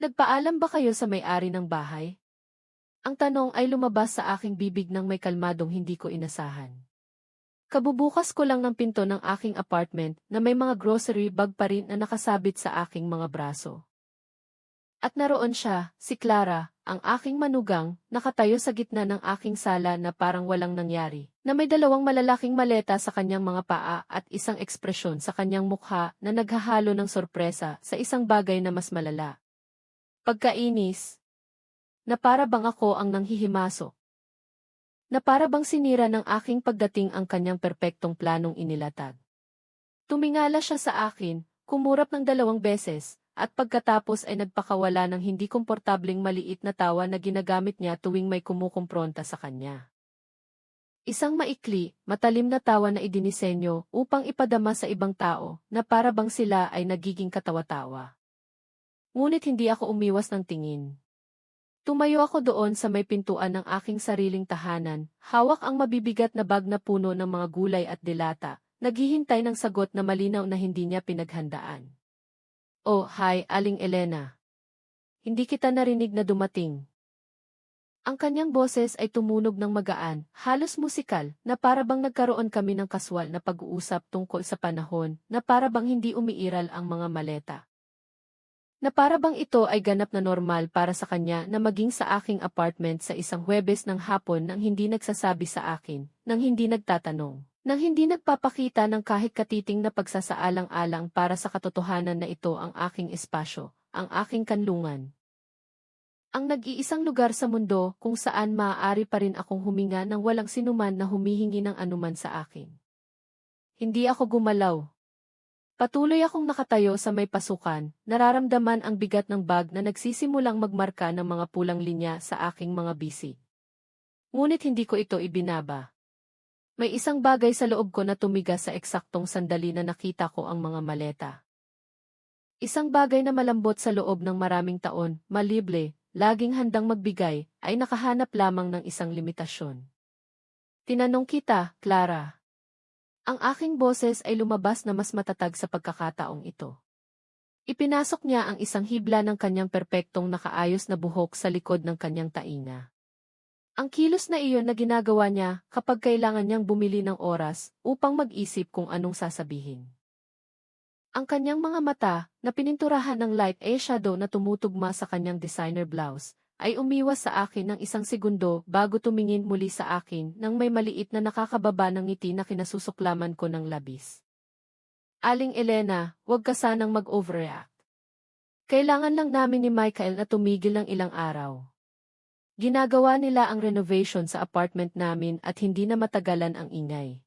Nagpaalam ba kayo sa may-ari ng bahay? Ang tanong ay lumabas sa aking bibig ng may kalmadong hindi ko inasahan. Kabubukas ko lang ng pinto ng aking apartment na may mga grocery bag pa rin na nakasabit sa aking mga braso. At naroon siya, si Clara, ang aking manugang, nakatayo sa gitna ng aking sala na parang walang nangyari, na may dalawang malalaking maleta sa kanyang mga paa at isang ekspresyon sa kanyang mukha na naghahalo ng sorpresa sa isang bagay na mas malala. Pagkainis. Na para bang ako ang nanghihimasok. Na para bang sinira ng aking pagdating ang kanyang perpektong planong inilatag. Tumingala siya sa akin, kumurap ng 2 beses, at pagkatapos ay nagpakawala ng hindi komportableng maliit na tawa na ginagamit niya tuwing may kumukumpronta sa kanya. Isang maikli, matalim na tawa na idinisenyo upang ipadama sa ibang tao na para bang sila ay nagiging katawa-tawa. Ngunit hindi ako umiwas ng tingin. Tumayo ako doon sa may pintuan ng aking sariling tahanan, hawak ang mabibigat na bag na puno ng mga gulay at dilata, naghihintay ng sagot na malinaw na hindi niya pinaghandaan. Oh, hi, Aling Elena. Hindi kita narinig na dumating. Ang kanyang boses ay tumunog ng magaan, halos musikal, na para bang nagkaroon kami ng kaswal na pag-uusap tungkol sa panahon, na para bang hindi umiiral ang mga maleta. Na para bang ito ay ganap na normal para sa kanya na maging sa aking apartment sa isang Huwebes ng hapon nang hindi nagsasabi sa akin, nang hindi nagtatanong, nang hindi nagpapakita ng kahit katiting na pagsasaalang-alang para sa katotohanan na ito ang aking espasyo, ang aking kanlungan. Ang nag-iisang lugar sa mundo kung saan maaari pa rin akong huminga ng walang sinuman na humihingi ng anuman sa akin. Hindi ako gumalaw. Patuloy akong nakatayo sa may pasukan, nararamdaman ang bigat ng bag na nagsisimulang magmarka ng mga pulang linya sa aking mga bisi. Ngunit hindi ko ito ibinaba. May isang bagay sa loob ko na tumigas sa eksaktong sandali na nakita ko ang mga maleta. Isang bagay na malambot sa loob ng maraming taon, malible, laging handang magbigay, ay nakahanap lamang ng isang limitasyon. Tinanong kita, Clara. Ang aking boses ay lumabas na mas matatag sa pagkakataong ito. Ipinasok niya ang isang hibla ng kanyang perpektong nakaayos na buhok sa likod ng kanyang tainga. Ang kilos na iyon na ginagawa niya kapag kailangan niyang bumili ng oras upang mag-isip kung anong sasabihin. Ang kanyang mga mata, na pininturahan ng light eyeshadow na tumutugma sa kanyang designer blouse, ay umiwas sa akin ng isang segundo bago tumingin muli sa akin nang may maliit na nakakababa ng ngiti na kinasusuklaman ko ng labis. Aling Elena, huwag ka sanang mag-overreact. Kailangan lang namin ni Michael na tumigil ng ilang araw. Ginagawa nila ang renovation sa apartment namin at hindi na matagalan ang ingay.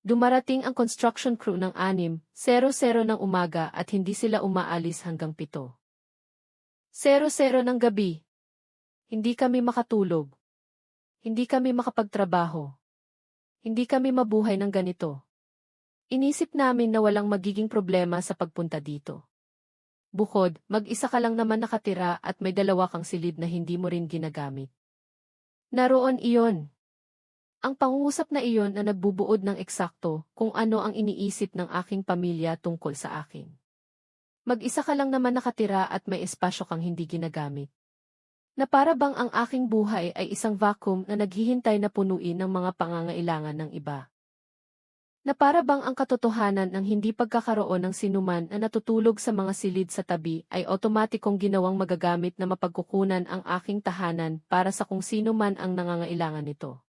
Dumarating ang construction crew ng 6:00 ng umaga at hindi sila umaalis hanggang 7:00 ng gabi. Hindi kami makatulog. Hindi kami makapagtrabaho. Hindi kami mabuhay ng ganito. Inisip namin na walang magiging problema sa pagpunta dito. Bukod, mag-isa ka lang naman nakatira at may 2 kang silid na hindi mo rin ginagamit. Naroon iyon. Ang pangungusap na iyon na nagbubuod ng eksakto kung ano ang iniisip ng aking pamilya tungkol sa akin. Mag-isa ka lang naman nakatira at may espasyo kang hindi ginagamit. Na para bang ang aking buhay ay isang vacuum na naghihintay na punuin ng mga pangangailangan ng iba. Na para bang ang katotohanan ng hindi pagkakaroon ng sinuman na natutulog sa mga silid sa tabi ay otomatikong ginawang magagamit na mapagkukunan ang aking tahanan para sa kung sino man ang nangangailangan nito.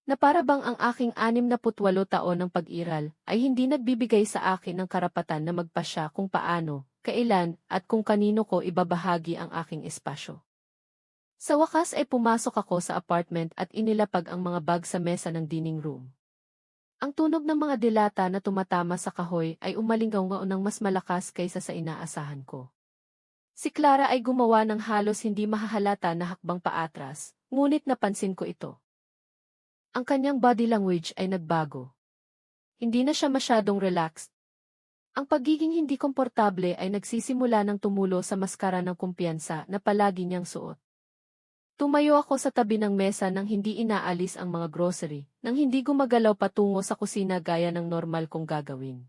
Na para bang ang aking 68 taon ng pag-iral ay hindi nagbibigay sa akin ng karapatan na magpasya kung paano, kailan, at kung kanino ko ibabahagi ang aking espasyo. Sa wakas ay pumasok ako sa apartment at inilapag ang mga bag sa mesa ng dining room. Ang tunog ng mga dilata na tumatama sa kahoy ay umalingaw ng mas malakas kaysa sa inaasahan ko. Si Clara ay gumawa ng halos hindi mahahalata na hakbang paatras, ngunit napansin ko ito. Ang kanyang body language ay nagbago. Hindi na siya masyadong relaxed. Ang pagiging hindi komportable ay nagsisimula ng tumulo sa maskara ng kumpiyansa na palagi niyang suot. Tumayo ako sa tabi ng mesa nang hindi inaalis ang mga grocery, nang hindi gumagalaw patungo sa kusina gaya ng normal kong gagawin.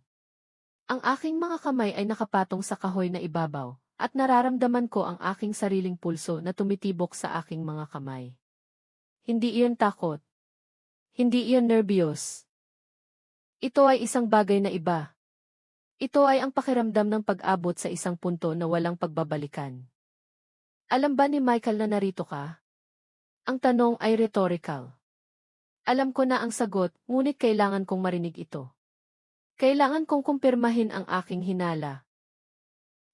Ang aking mga kamay ay nakapatong sa kahoy na ibabaw, at nararamdaman ko ang aking sariling pulso na tumitibok sa aking mga kamay. Hindi iyon takot. Hindi iyon nervyos. Ito ay isang bagay na iba. Ito ay ang pakiramdam ng pag-abot sa isang punto na walang pagbabalikan. Alam ba ni Michael na narito ka? Ang tanong ay rhetorical. Alam ko na ang sagot, ngunit kailangan kong marinig ito. Kailangan kong kumpirmahin ang aking hinala.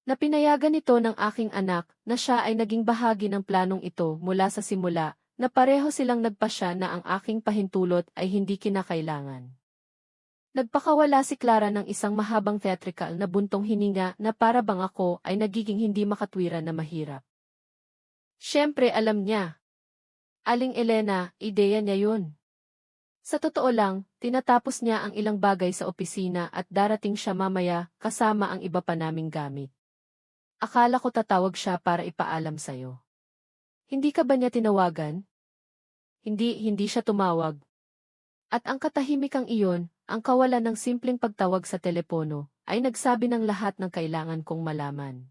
Napinayagan ito ng aking anak na siya ay naging bahagi ng planong ito mula sa simula, na pareho silang nagpasya na ang aking pahintulot ay hindi kinakailangan. Nagpakawala si Clara ng isang mahabang theatrical na buntong hininga na para bang ako ay nagiging hindi makatwiran na mahirap. Siyempre alam niya. Aling Elena, ideya niya yun. Sa totoo lang, tinatapos niya ang ilang bagay sa opisina at darating siya mamaya kasama ang iba pa naming gamit. Akala ko tatawag siya para ipaalam sa'yo. Hindi ka ba niya tinawagan? Hindi siya tumawag. At ang katahimikang iyon, ang kawalan ng simpleng pagtawag sa telepono, ay nagsabi ng lahat ng kailangan kong malaman.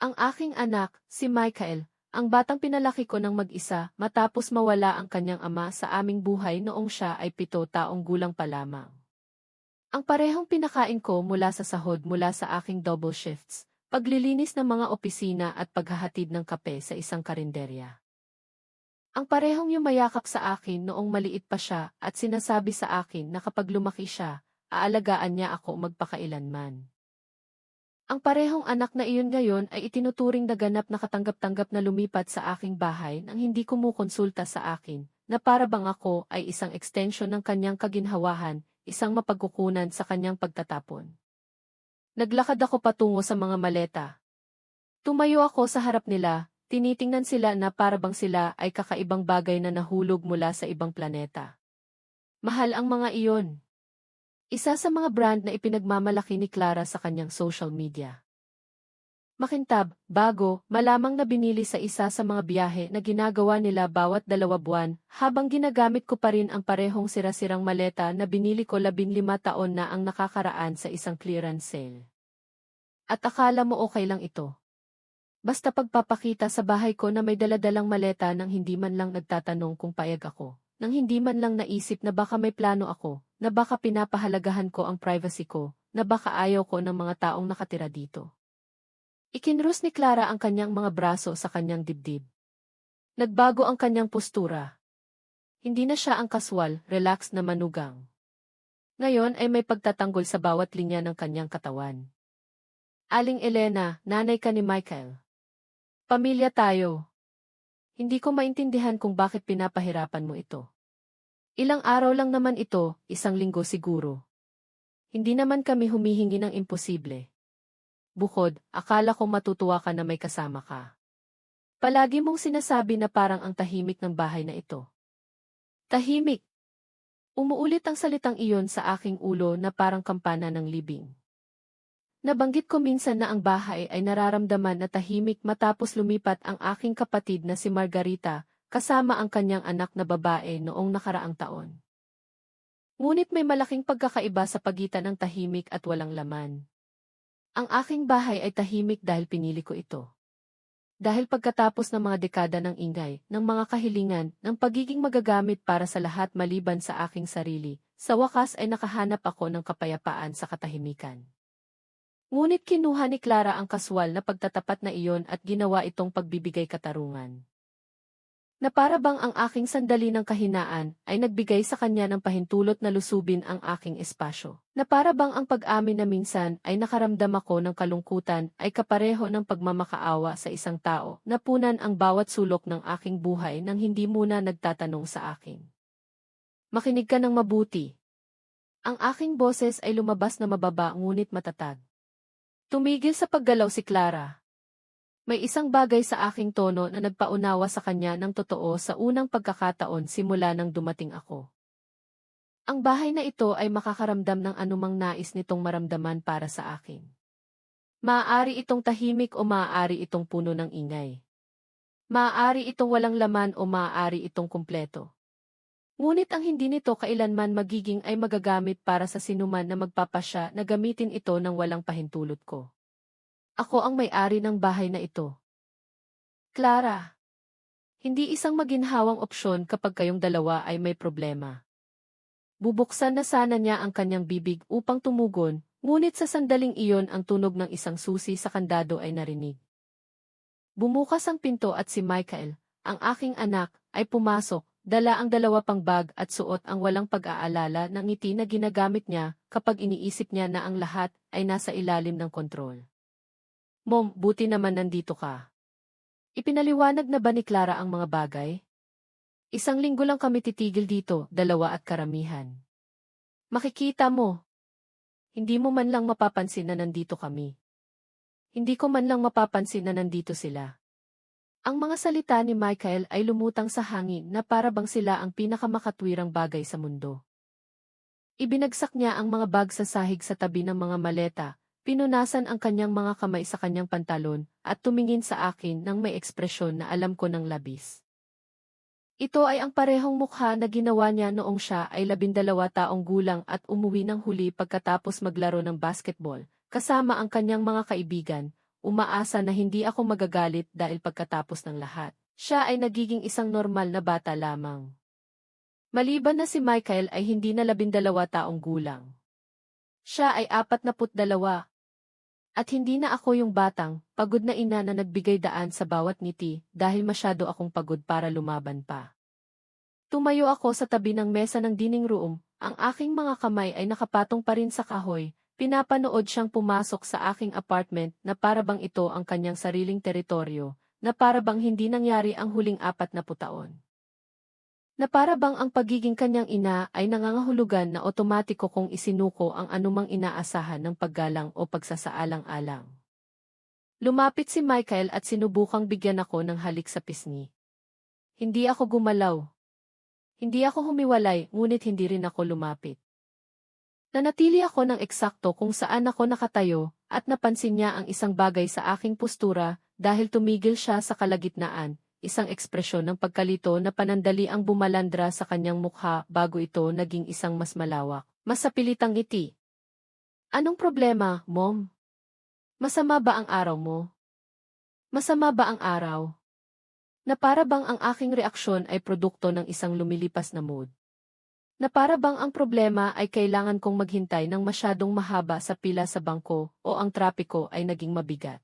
Ang aking anak, si Michael, ang batang pinalaki ko ng mag-isa matapos mawala ang kanyang ama sa aming buhay noong siya ay 7 taong gulang pa lamang. Ang parehong pinakain ko mula sa sahod mula sa aking double shifts, paglilinis ng mga opisina at paghahatid ng kape sa isang karinderya. Ang parehong yumayakap sa akin noong maliit pa siya at sinasabi sa akin na kapag lumaki siya, aalagaan niya ako magpakailanman. Ang parehong anak na iyon ngayon ay itinuturing na ganap na katanggap-tanggap na lumipat sa aking bahay nang hindi kumukonsulta sa akin, na para bang ako ay isang extension ng kanyang kaginhawahan, isang mapagkukunan sa kanyang pagtatapon. Naglakad ako patungo sa mga maleta. Tumayo ako sa harap nila. Tinitingnan sila na para bang sila ay kakaibang bagay na nahulog mula sa ibang planeta. Mahal ang mga iyon. Isa sa mga brand na ipinagmamalaki ni Clara sa kanyang social media. Makintab, bago, malamang na binili sa isa sa mga biyahe na ginagawa nila bawat 2 buwan, habang ginagamit ko pa rin ang parehong sira-sirang maleta na binili ko 15 taon na ang nakakaraan sa isang clearance sale. At akala mo okay lang ito. Basta pagpapakita sa bahay ko na may daladalang maleta nang hindi man lang nagtatanong kung payag ako, nang hindi man lang naisip na baka may plano ako, na baka pinapahalagahan ko ang privacy ko, na baka ayaw ko ng mga taong nakatira dito. Ikinrus ni Clara ang kanyang mga braso sa kanyang dibdib. Nagbago ang kanyang postura. Hindi na siya ang kaswal, relaxed na manugang. Ngayon ay may pagtatanggol sa bawat linya ng kanyang katawan. Aling Elena, nanay ka ni Michael. Pamilya tayo. Hindi ko maintindihan kung bakit pinapahirapan mo ito. Ilang araw lang naman ito, 1 linggo siguro. Hindi naman kami humihingi ng imposible. Bukod, akala ko matutuwa ka na may kasama ka. Palagi mong sinasabi na parang ang tahimik ng bahay na ito. Tahimik. Umuulit ang salitang iyon sa aking ulo na parang kampana ng libing. Nabanggit ko minsan na ang bahay ay nararamdaman na tahimik matapos lumipat ang aking kapatid na si Margarita, kasama ang kanyang anak na babae noong nakaraang taon. Ngunit may malaking pagkakaiba sa pagitan ng tahimik at walang laman. Ang aking bahay ay tahimik dahil pinili ko ito. Dahil pagkatapos ng mga dekada ng ingay, ng mga kahilingan, ng pagiging magagamit para sa lahat maliban sa aking sarili, sa wakas ay nakahanap ako ng kapayapaan sa katahimikan. Ngunit kinuha ni Clara ang kaswal na pagtatapat na iyon at ginawa itong pagbibigay katarungan. Na para bang ang aking sandali ng kahinaan ay nagbigay sa kanya ng pahintulot na lusubin ang aking espasyo. Na para bang ang pag-amin na minsan ay nakaramdam ako ng kalungkutan ay kapareho ng pagmamakaawa sa isang tao na punan ang bawat sulok ng aking buhay nang hindi muna nagtatanong sa akin. Makinig ka ng mabuti. Ang aking boses ay lumabas na mababa ngunit matatag. Tumigil sa paggalaw si Clara. May isang bagay sa aking tono na nagpaunawa sa kanya ng totoo sa unang pagkakataon simula nang dumating ako. Ang bahay na ito ay makakaramdam ng anumang nais nitong maramdaman para sa akin. Maaari itong tahimik o maaari itong puno ng ingay. Maaari itong walang laman o maaari itong kumpleto. Ngunit ang hindi nito kailanman magiging ay magagamit para sa sinuman na magpapasya na gamitin ito ng walang pahintulot ko. Ako ang may-ari ng bahay na ito. Clara, hindi isang maginhawang opsyon kapag kayong dalawa ay may problema. Bubuksan na sana niya ang kanyang bibig upang tumugon, ngunit sa sandaling iyon ang tunog ng isang susi sa kandado ay narinig. Bumukas ang pinto at si Michael, ang aking anak, ay pumasok, dala ang dalawa pang bag at suot ang walang pag-aalala ng ngiti na ginagamit niya kapag iniisip niya na ang lahat ay nasa ilalim ng kontrol. Mom, buti naman nandito ka. Ipinaliwanag na ba ni Clara ang mga bagay? Isang linggo lang kami titigil dito, dalawa at karamihan. Makikita mo. Hindi mo man lang mapapansin na nandito kami. Hindi ko man lang mapapansin na nandito sila. Ang mga salita ni Michael ay lumutang sa hangin na para bang sila ang pinakamakatwirang bagay sa mundo. Ibinagsak niya ang mga bag sa sahig sa tabi ng mga maleta, pinunasan ang kanyang mga kamay sa kanyang pantalon, at tumingin sa akin nang may ekspresyon na alam ko ng labis. Ito ay ang parehong mukha na ginawa niya noong siya ay 12 taong gulang at umuwi ng huli pagkatapos maglaro ng basketball, kasama ang kanyang mga kaibigan, umaasa na hindi ako magagalit dahil pagkatapos ng lahat, siya ay nagiging isang normal na bata lamang. Maliban na si Michael ay hindi na 12 taong gulang. Siya ay 42. At hindi na ako yung batang, pagod na ina na nagbigay daan sa bawat ngiti dahil masyado akong pagod para lumaban pa. Tumayo ako sa tabi ng mesa ng dining room, ang aking mga kamay ay nakapatong pa rin sa kahoy, pinapanood siyang pumasok sa aking apartment na para bang ito ang kanyang sariling teritoryo, na para bang hindi nangyari ang huling 40 taon. Na para bang ang pagiging kanyang ina ay nangangahulugan na otomatiko kung isinuko ang anumang inaasahan ng paggalang o pagsasaalang-alang. Lumapit si Michael at sinubukang bigyan ako ng halik sa pisngi. Hindi ako gumalaw. Hindi ako humiwalay, ngunit hindi rin ako lumapit. Nanatili ako ng eksakto kung saan ako nakatayo, at napansin niya ang isang bagay sa aking postura, dahil tumigil siya sa kalagitnaan. Isang ekspresyon ng pagkalito na panandali ang bumalandra sa kanyang mukha bago ito naging isang mas malawak, mas sapilitang ngiti. Anong problema, Mom? Masama ba ang araw mo? Masama ba ang araw? Na para bang ang aking reaksyon ay produkto ng isang lumilipas na mood. Na para bang ang problema ay kailangan kong maghintay ng masyadong mahaba sa pila sa bangko o ang trapiko ay naging mabigat.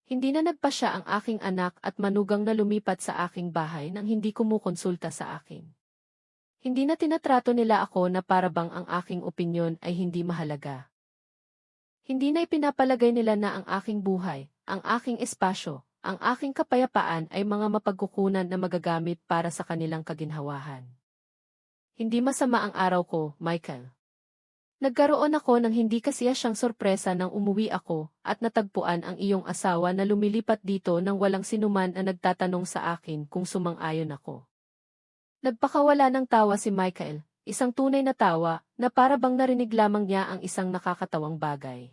Hindi na nagpasya ang aking anak at manugang na lumipat sa aking bahay nang hindi kumukonsulta sa akin. Hindi na tinatrato nila ako na para bang ang aking opinyon ay hindi mahalaga. Hindi na ipinapalagay nila na ang aking buhay, ang aking espasyo, ang aking kapayapaan ay mga mapagkukunan na magagamit para sa kanilang kaginhawahan. Hindi masama ang araw ko, Michael. Nagkaroon ako ng hindi kasiya siyang sorpresa nang umuwi ako at natagpuan ang iyong asawa na lumilipat dito nang walang sinuman na nagtatanong sa akin kung sumang-ayon ako. Nagpakawala ng tawa si Michael, isang tunay na tawa na para bang narinig lamang niya ang isang nakakatawang bagay.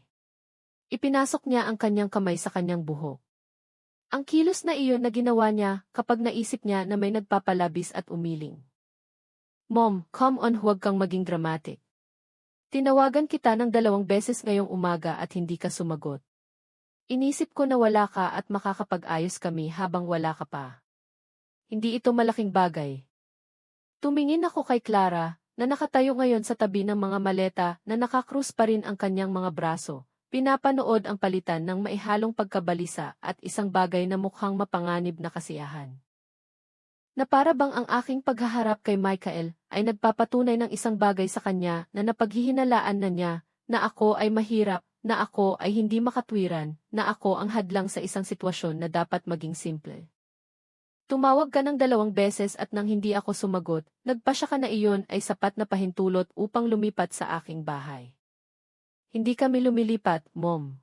Ipinasok niya ang kanyang kamay sa kanyang buhok. Ang kilos na iyon na ginawa niya kapag naisip niya na may nagpapalabis at umiling. Mom, come on, huwag kang maging dramatic. Tinawagan kita ng 2 beses ngayong umaga at hindi ka sumagot. Inisip ko na wala ka at makakapag-ayos kami habang wala ka pa. Hindi ito malaking bagay. Tumingin ako kay Clara, na nakatayo ngayon sa tabi ng mga maleta na nakakrus pa rin ang kanyang mga braso, pinapanood ang palitan ng maihalong pagkabalisa at isang bagay na mukhang mapanganib na kasiyahan. Na para bang ang aking paghaharap kay Michael ay nagpapatunay ng isang bagay sa kanya na napaghihinalaan na niya, na ako ay mahirap, na ako ay hindi makatwiran, na ako ang hadlang sa isang sitwasyon na dapat maging simple. Tumawag ka ng 2 beses at nang hindi ako sumagot, nagpasya ka na iyon ay sapat na pahintulot upang lumipat sa aking bahay. Hindi kami lumilipat, Mom.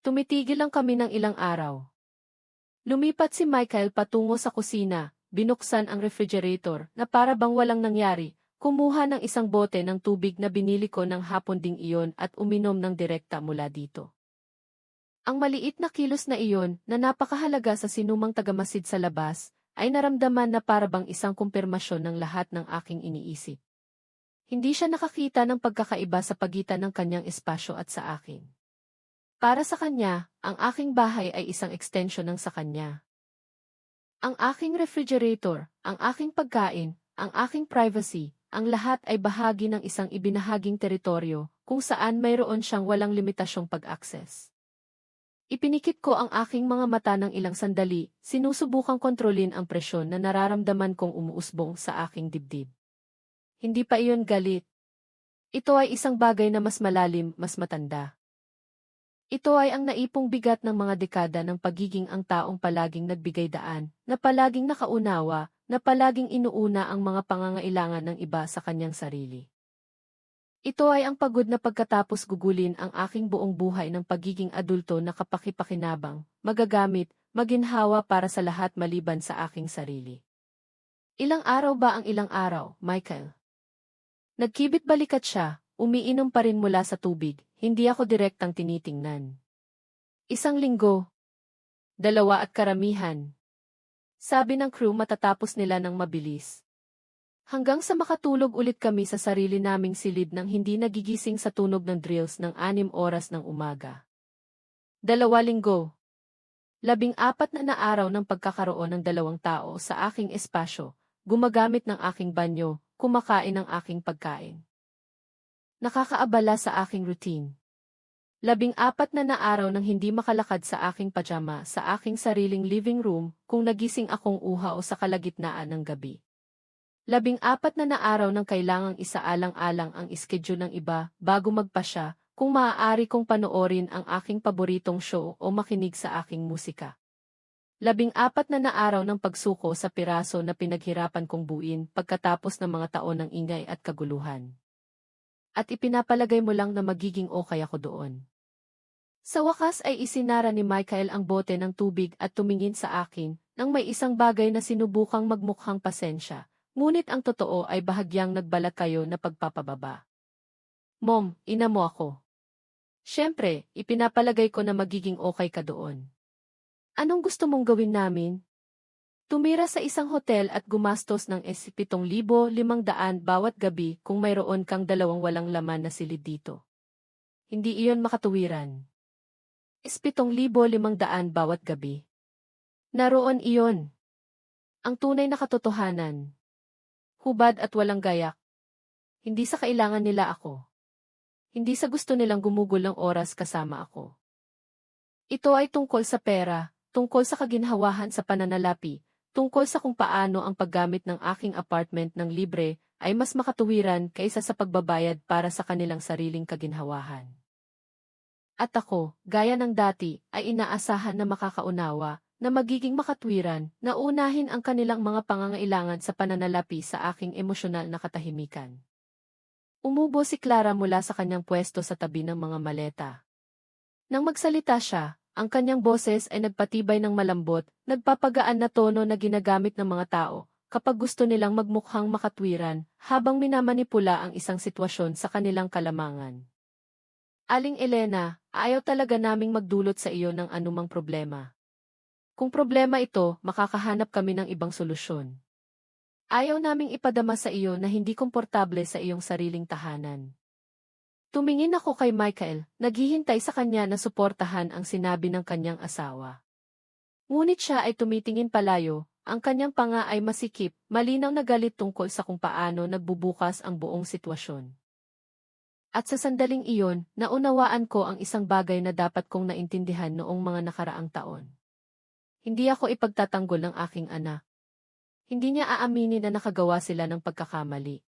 Tumitigil lang kami ng ilang araw. Lumipat si Michael patungo sa kusina. Binuksan ang refrigerator na para bang walang nangyari, kumuha ng isang bote ng tubig na binili ko ng hapon ding iyon at uminom ng direkta mula dito. Ang maliit na kilos na iyon na napakahalaga sa sinumang tagamasid sa labas, ay naramdaman na para bang isang kumpirmasyon ng lahat ng aking iniisip. Hindi siya nakakita ng pagkakaiba sa pagitan ng kanyang espasyo at sa akin. Para sa kanya, ang aking bahay ay isang extension ng sa kanya. Ang aking refrigerator, ang aking pagkain, ang aking privacy, ang lahat ay bahagi ng isang ibinahaging teritoryo kung saan mayroon siyang walang limitasyong pag-access. Ipinikit ko ang aking mga mata ng ilang sandali, sinusubukang kontrolin ang presyon na nararamdaman kong umuusbong sa aking dibdib. Hindi pa iyon galit. Ito ay isang bagay na mas malalim, mas matanda. Ito ay ang naipong bigat ng mga dekada ng pagiging ang taong palaging nagbigay daan, na palaging nakaunawa, na palaging inuuna ang mga pangangailangan ng iba sa kanyang sarili. Ito ay ang pagod na pagkatapos gugulin ang aking buong buhay ng pagiging adulto na kapakipakinabang, magagamit, maginhawa para sa lahat maliban sa aking sarili. Ilang araw ba ang ilang araw, Michael? Nagkibit balikat siya, umiinom pa rin mula sa tubig, hindi ako direktang tinitingnan. Isang linggo. 2 at karamihan. Sabi ng crew matatapos nila ng mabilis. Hanggang sa makatulog ulit kami sa sarili naming silid nang hindi nagigising sa tunog ng drills ng 6 oras ng umaga. 2 linggo. 14 na araw ng pagkakaroon ng 2 tao sa aking espasyo, gumagamit ng aking banyo, kumakain ng aking pagkain. Nakakaabala sa aking routine. 14 na araw nang hindi makalakad sa aking pajama sa aking sariling living room kung nagising akong uhaw sa kalagitnaan ng gabi. 14 na araw nang kailangang isaalang-alang ang iskedyo ng iba bago magpasya kung maaari kong panoorin ang aking paboritong show o makinig sa aking musika. 14 na araw ng pagsuko sa piraso na pinaghirapan kong buuin pagkatapos ng mga taon ng ingay at kaguluhan. At ipinapalagay mo lang na magiging okay ako doon. Sa wakas ay isinara ni Michael ang bote ng tubig at tumingin sa akin nang may isang bagay na sinubukang magmukhang pasensya. Ngunit ang totoo ay bahagyang nagbalat kayo na pagpapababa. Mom, ina mo ako. Siyempre, ipinapalagay ko na magiging okay ka doon. Anong gusto mong gawin namin? Tumira sa isang hotel at gumastos ng 7,500 bawat gabi kung mayroon kang 2 walang laman na silid dito. Hindi iyon makatuwiran. 7,500 bawat gabi. Naroon iyon. Ang tunay na katotohanan. Hubad at walang gayak. Hindi sa kailangan nila ako. Hindi sa gusto nilang gumugol ng oras kasama ako. Ito ay tungkol sa pera, tungkol sa kaginhawahan sa pananalapi, tungkol sa kung paano ang paggamit ng aking apartment ng libre ay mas makatuwiran kaysa sa pagbabayad para sa kanilang sariling kaginhawahan. At ako, gaya ng dati, ay inaasahan na makakaunawa, na magiging makatwiran, na unahin ang kanilang mga pangangailangan sa pananalapi sa aking emosyonal na katahimikan. Umubo si Clara mula sa kanyang pwesto sa tabi ng mga maleta. Nang magsalita siya, ang kanyang boses ay nagpatibay ng malambot, nagpapagaan na tono na ginagamit ng mga tao, kapag gusto nilang magmukhang makatwiran, habang minamanipula ang isang sitwasyon sa kanilang kalamangan. Aling Elena, ayaw talaga naming magdulot sa iyo ng anumang problema. Kung problema ito, makakahanap kami ng ibang solusyon. Ayaw naming ipadama sa iyo na hindi komportable sa iyong sariling tahanan. Tumingin ako kay Michael, naghihintay sa kanya na suportahan ang sinabi ng kanyang asawa. Ngunit siya ay tumitingin palayo, ang kanyang panga ay masikip, malinaw na galit tungkol sa kung paano nagbubukas ang buong sitwasyon. At sa sandaling iyon, naunawaan ko ang isang bagay na dapat kong naintindihan noong mga nakaraang taon. Hindi ako ipagtatanggol ng aking anak. Hindi niya aaminin na nakagawa sila ng pagkakamali.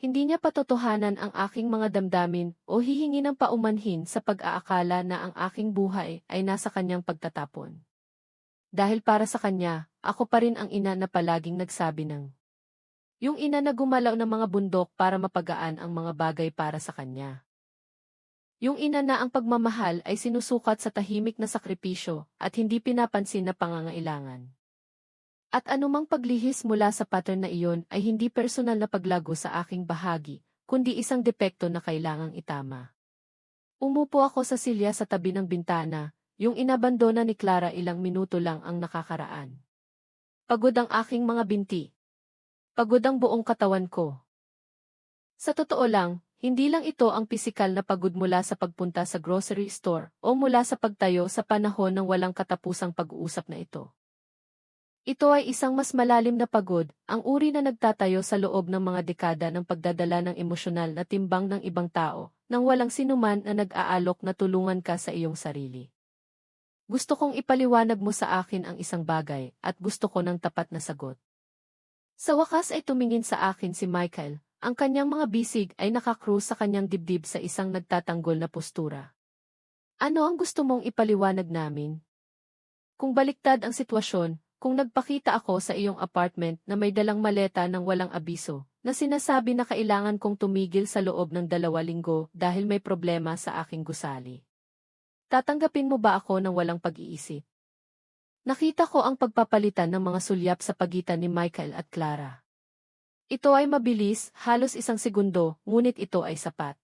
Hindi niya patotohanan ang aking mga damdamin o hihingi ng paumanhin sa pag-aakala na ang aking buhay ay nasa kanyang pagtatapon. Dahil para sa kanya, ako pa rin ang ina na palaging nagsabi ng yung ina na gumalaw ng mga bundok para mapagaan ang mga bagay para sa kanya. Yung ina na ang pagmamahal ay sinusukat sa tahimik na sakripisyo at hindi pinapansin na pangangailangan. At anumang paglihis mula sa pattern na iyon ay hindi personal na paglago sa aking bahagi, kundi isang depekto na kailangang itama. Umupo ako sa silya sa tabi ng bintana, yung inabandona ni Clara ilang minuto lang ang nakakaraan. Pagod ang aking mga binti. Pagod ang buong katawan ko. Sa totoo lang, Hindi lang ito ang pisikal na pagod mula sa pagpunta sa grocery store o mula sa pagtayo sa panahon ng walang katapusang pag-uusap na ito. Ito ay isang mas malalim na pagod, ang uri na nagtatayo sa loob ng mga dekada ng pagdadala ng emosyonal na timbang ng ibang tao, nang walang sinuman na nag-aalok na tulungan ka sa iyong sarili. Gusto kong ipaliwanag mo sa akin ang isang bagay, at gusto ko ng tapat na sagot. Sa wakas ay tumingin sa akin si Michael, ang kanyang mga bisig ay nakakrus sa kanyang dibdib sa isang nagtatanggol na postura. Ano ang gusto mong ipaliwanag namin? Kung baliktad ang sitwasyon, kung nagpakita ako sa iyong apartment na may dalang maleta ng walang abiso, na sinasabi na kailangan kong tumigil sa loob ng 2 linggo dahil may problema sa aking gusali. Tatanggapin mo ba ako ng walang pag-iisip? Nakita ko ang pagpapalitan ng mga sulyap sa pagitan ni Michael at Clara. Ito ay mabilis, halos 1 segundo, ngunit ito ay sapat.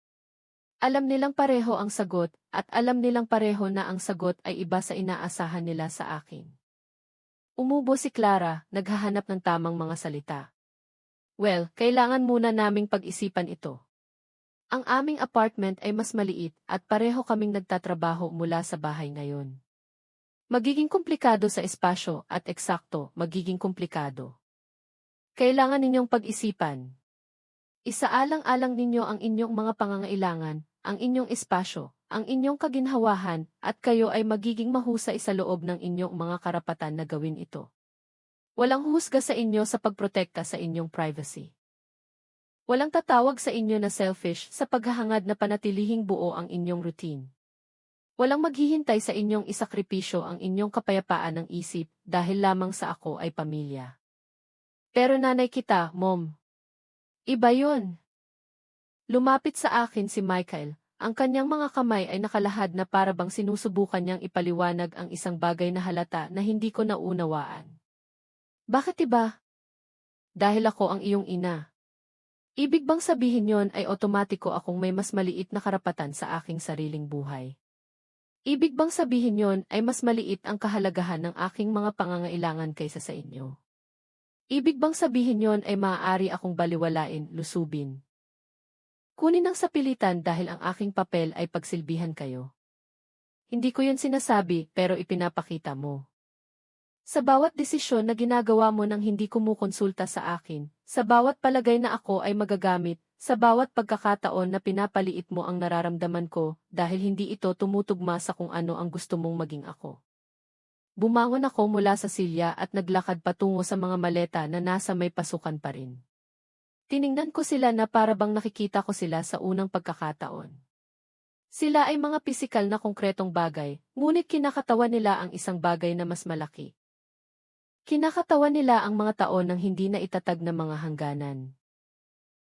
Alam nilang pareho ang sagot, at alam nilang pareho na ang sagot ay iba sa inaasahan nila sa akin. Umubo si Clara, naghahanap ng tamang mga salita. Well, kailangan muna naming pag-isipan ito. Ang aming apartment ay mas maliit at pareho kaming nagtatrabaho mula sa bahay ngayon. Magiging komplikado sa espasyo at eksakto, magiging komplikado. Kailangan ninyong pag-isipan. Isaalang-alang ninyo ang inyong mga pangangailangan, ang inyong espasyo, ang inyong kaginhawahan, at kayo ay magiging mahusay sa loob ng inyong mga karapatan na gawin ito. Walang husga sa inyo sa pagprotekta sa inyong privacy. Walang tatawag sa inyo na selfish sa paghahangad na panatilihing buo ang inyong routine. Walang maghihintay sa inyong isakripisyo ang inyong kapayapaan ng isip dahil lamang sa ako ay pamilya. Pero nanay kita, Mom. Iba yun. Lumapit sa akin si Michael. Ang kanyang mga kamay ay nakalahad na para bang sinusubukan niyang ipaliwanag ang isang bagay na halata na hindi ko naunawaan. Bakit iba? Dahil ako ang iyong ina. Ibig bang sabihin yon ay otomatiko akong may mas maliit na karapatan sa aking sariling buhay? Ibig bang sabihin yon ay mas maliit ang kahalagahan ng aking mga pangangailangan kaysa sa inyo? Ibig bang sabihin yon ay maaari akong baliwalain, lusubin? Kunin ang sapilitan dahil ang aking papel ay pagsilbihan kayo. Hindi ko yun sinasabi pero ipinapakita mo. Sa bawat desisyon na ginagawa mo nang hindi kumukonsulta sa akin, sa bawat palagay na ako ay magagamit, sa bawat pagkakataon na pinapaliit mo ang nararamdaman ko dahil hindi ito tumutugma sa kung ano ang gusto mong maging ako. Bumangon ako mula sa silya at naglakad patungo sa mga maleta na nasa may pasukan pa rin. Tiningnan ko sila na para bang nakikita ko sila sa unang pagkakataon. Sila ay mga pisikal na konkretong bagay, ngunit kinakatawan nila ang isang bagay na mas malaki. Kinakatawan nila ang mga taon ng hindi na itatag na mga hangganan.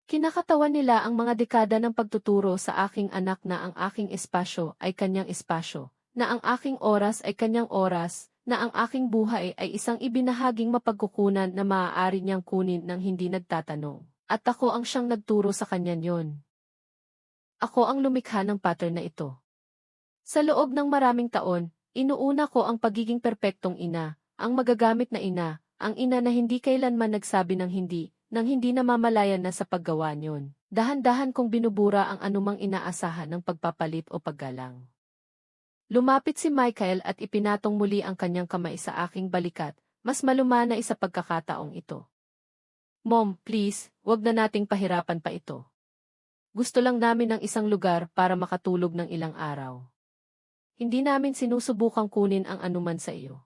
Kinakatawan nila ang mga dekada ng pagtuturo sa aking anak na ang aking espasyo ay kanyang espasyo, na ang aking oras ay kanyang oras, na ang aking buhay ay isang ibinahaging mapagkukunan na maaari niyang kunin nang hindi nagtatanong. At ako ang siyang nagturo sa kanya yon. Ako ang lumikha ng pattern na ito. Sa loob ng maraming taon, inuuna ko ang pagiging perpektong ina, ang magagamit na ina, ang ina na hindi kailanman nagsabi ng hindi, nang hindi namamalayan na sa paggawa niyon. Dahan-dahan kong binubura ang anumang inaasahan ng pagpapalit o paggalang. Lumapit si Michael at ipinatong muli ang kanyang kamay sa aking balikat, mas malumana sa pagkakataong ito. Mom, please, wag na nating pahirapan pa ito. Gusto lang namin ng isang lugar para makatulog ng ilang araw. Hindi namin sinusubukang kunin ang anuman sa iyo.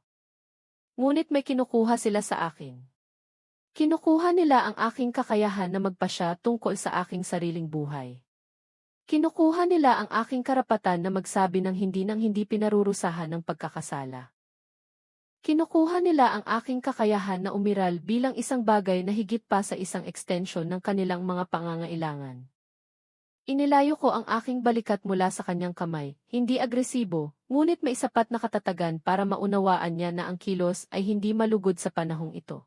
Ngunit may kinukuha sila sa akin. Kinukuha nila ang aking kakayahan na magpasya tungkol sa aking sariling buhay. Kinukuha nila ang aking karapatan na magsabi ng hindi pinarurusahan ng pagkakasala. Kinukuha nila ang aking kakayahan na umiral bilang isang bagay na higit pa sa isang extension ng kanilang mga pangangailangan. Inilayo ko ang aking balikat mula sa kanyang kamay, hindi agresibo, ngunit may sapat na katatagan para maunawaan niya na ang kilos ay hindi malugod sa panahong ito.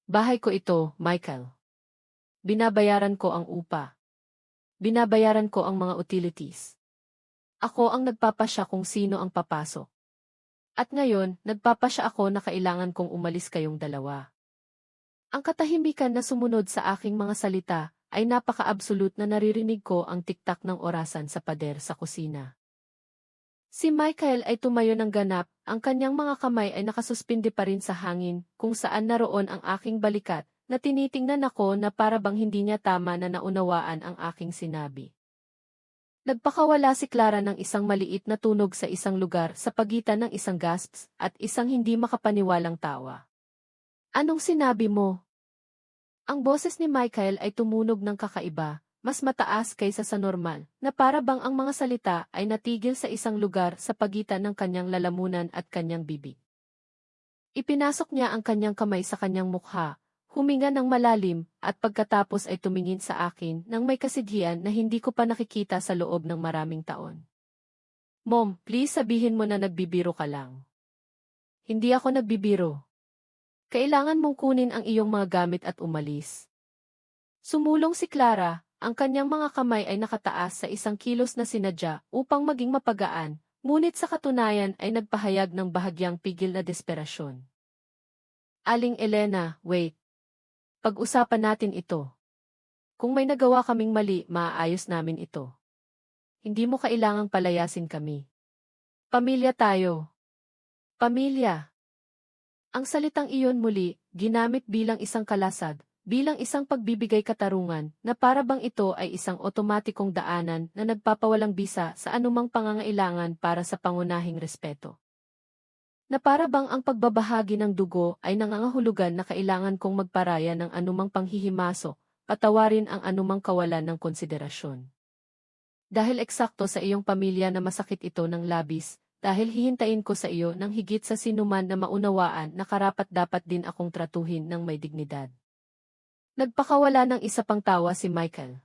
Bahay ko ito, Michael. Binabayaran ko ang upa. Binabayaran ko ang mga utilities. Ako ang nagpapasya kung sino ang papasok. At ngayon, nagpapasya ako na kailangan kong umalis kayong dalawa. Ang katahimikan na sumunod sa aking mga salita ay napaka-absolute na naririnig ko ang tiktak ng orasan sa pader sa kusina. Si Michael ay tumayo ng ganap, ang kanyang mga kamay ay nakasuspindi pa rin sa hangin, kung saan naroon ang aking balikat, na tinitingnan ako na para bang hindi niya tama na naunawaan ang aking sinabi. Nagpakawala si Clara ng isang maliit na tunog sa isang lugar sa pagitan ng isang gasps at isang hindi makapaniwalang tawa. Anong sinabi mo? Ang boses ni Michael ay tumunog ng kakaiba, mas mataas kaysa sa normal, na para bang ang mga salita ay natigil sa isang lugar sa pagitan ng kanyang lalamunan at kanyang bibig. Ipinasok niya ang kanyang kamay sa kanyang mukha, huminga ng malalim, at pagkatapos ay tumingin sa akin nang may kasidhian na hindi ko pa nakikita sa loob ng maraming taon. Mom, please sabihin mo na nagbibiro ka lang. Hindi ako nagbibiro. Kailangan mong kunin ang iyong mga gamit at umalis. Sumulong si Clara. Ang kanyang mga kamay ay nakataas sa isang kilos na sinadya upang maging mapagaan, ngunit sa katunayan ay nagpahayag ng bahagyang pigil na desperasyon. Aling Elena, wait. Pag-usapan natin ito. Kung may nagawa kaming mali, maaayos namin ito. Hindi mo kailangang palayasin kami. Pamilya tayo. Pamilya. Ang salitang iyon muli, ginamit bilang isang kalasag, bilang isang pagbibigay katarungan, na para bang ito ay isang otomatikong daanan na nagpapawalang bisa sa anumang pangangailangan para sa pangunahing respeto. Na para bang ang pagbabahagi ng dugo ay nangangahulugan na kailangan kong magparaya ng anumang panghihimaso, patawarin ang anumang kawalan ng konsiderasyon. Dahil eksakto sa iyong pamilya na masakit ito ng labis, dahil hihintayin ko sa iyo ng higit sa sinuman na maunawaan na karapat-dapat din akong tratuhin ng may dignidad. Nagpakawala ng isa pang tawa si Michael.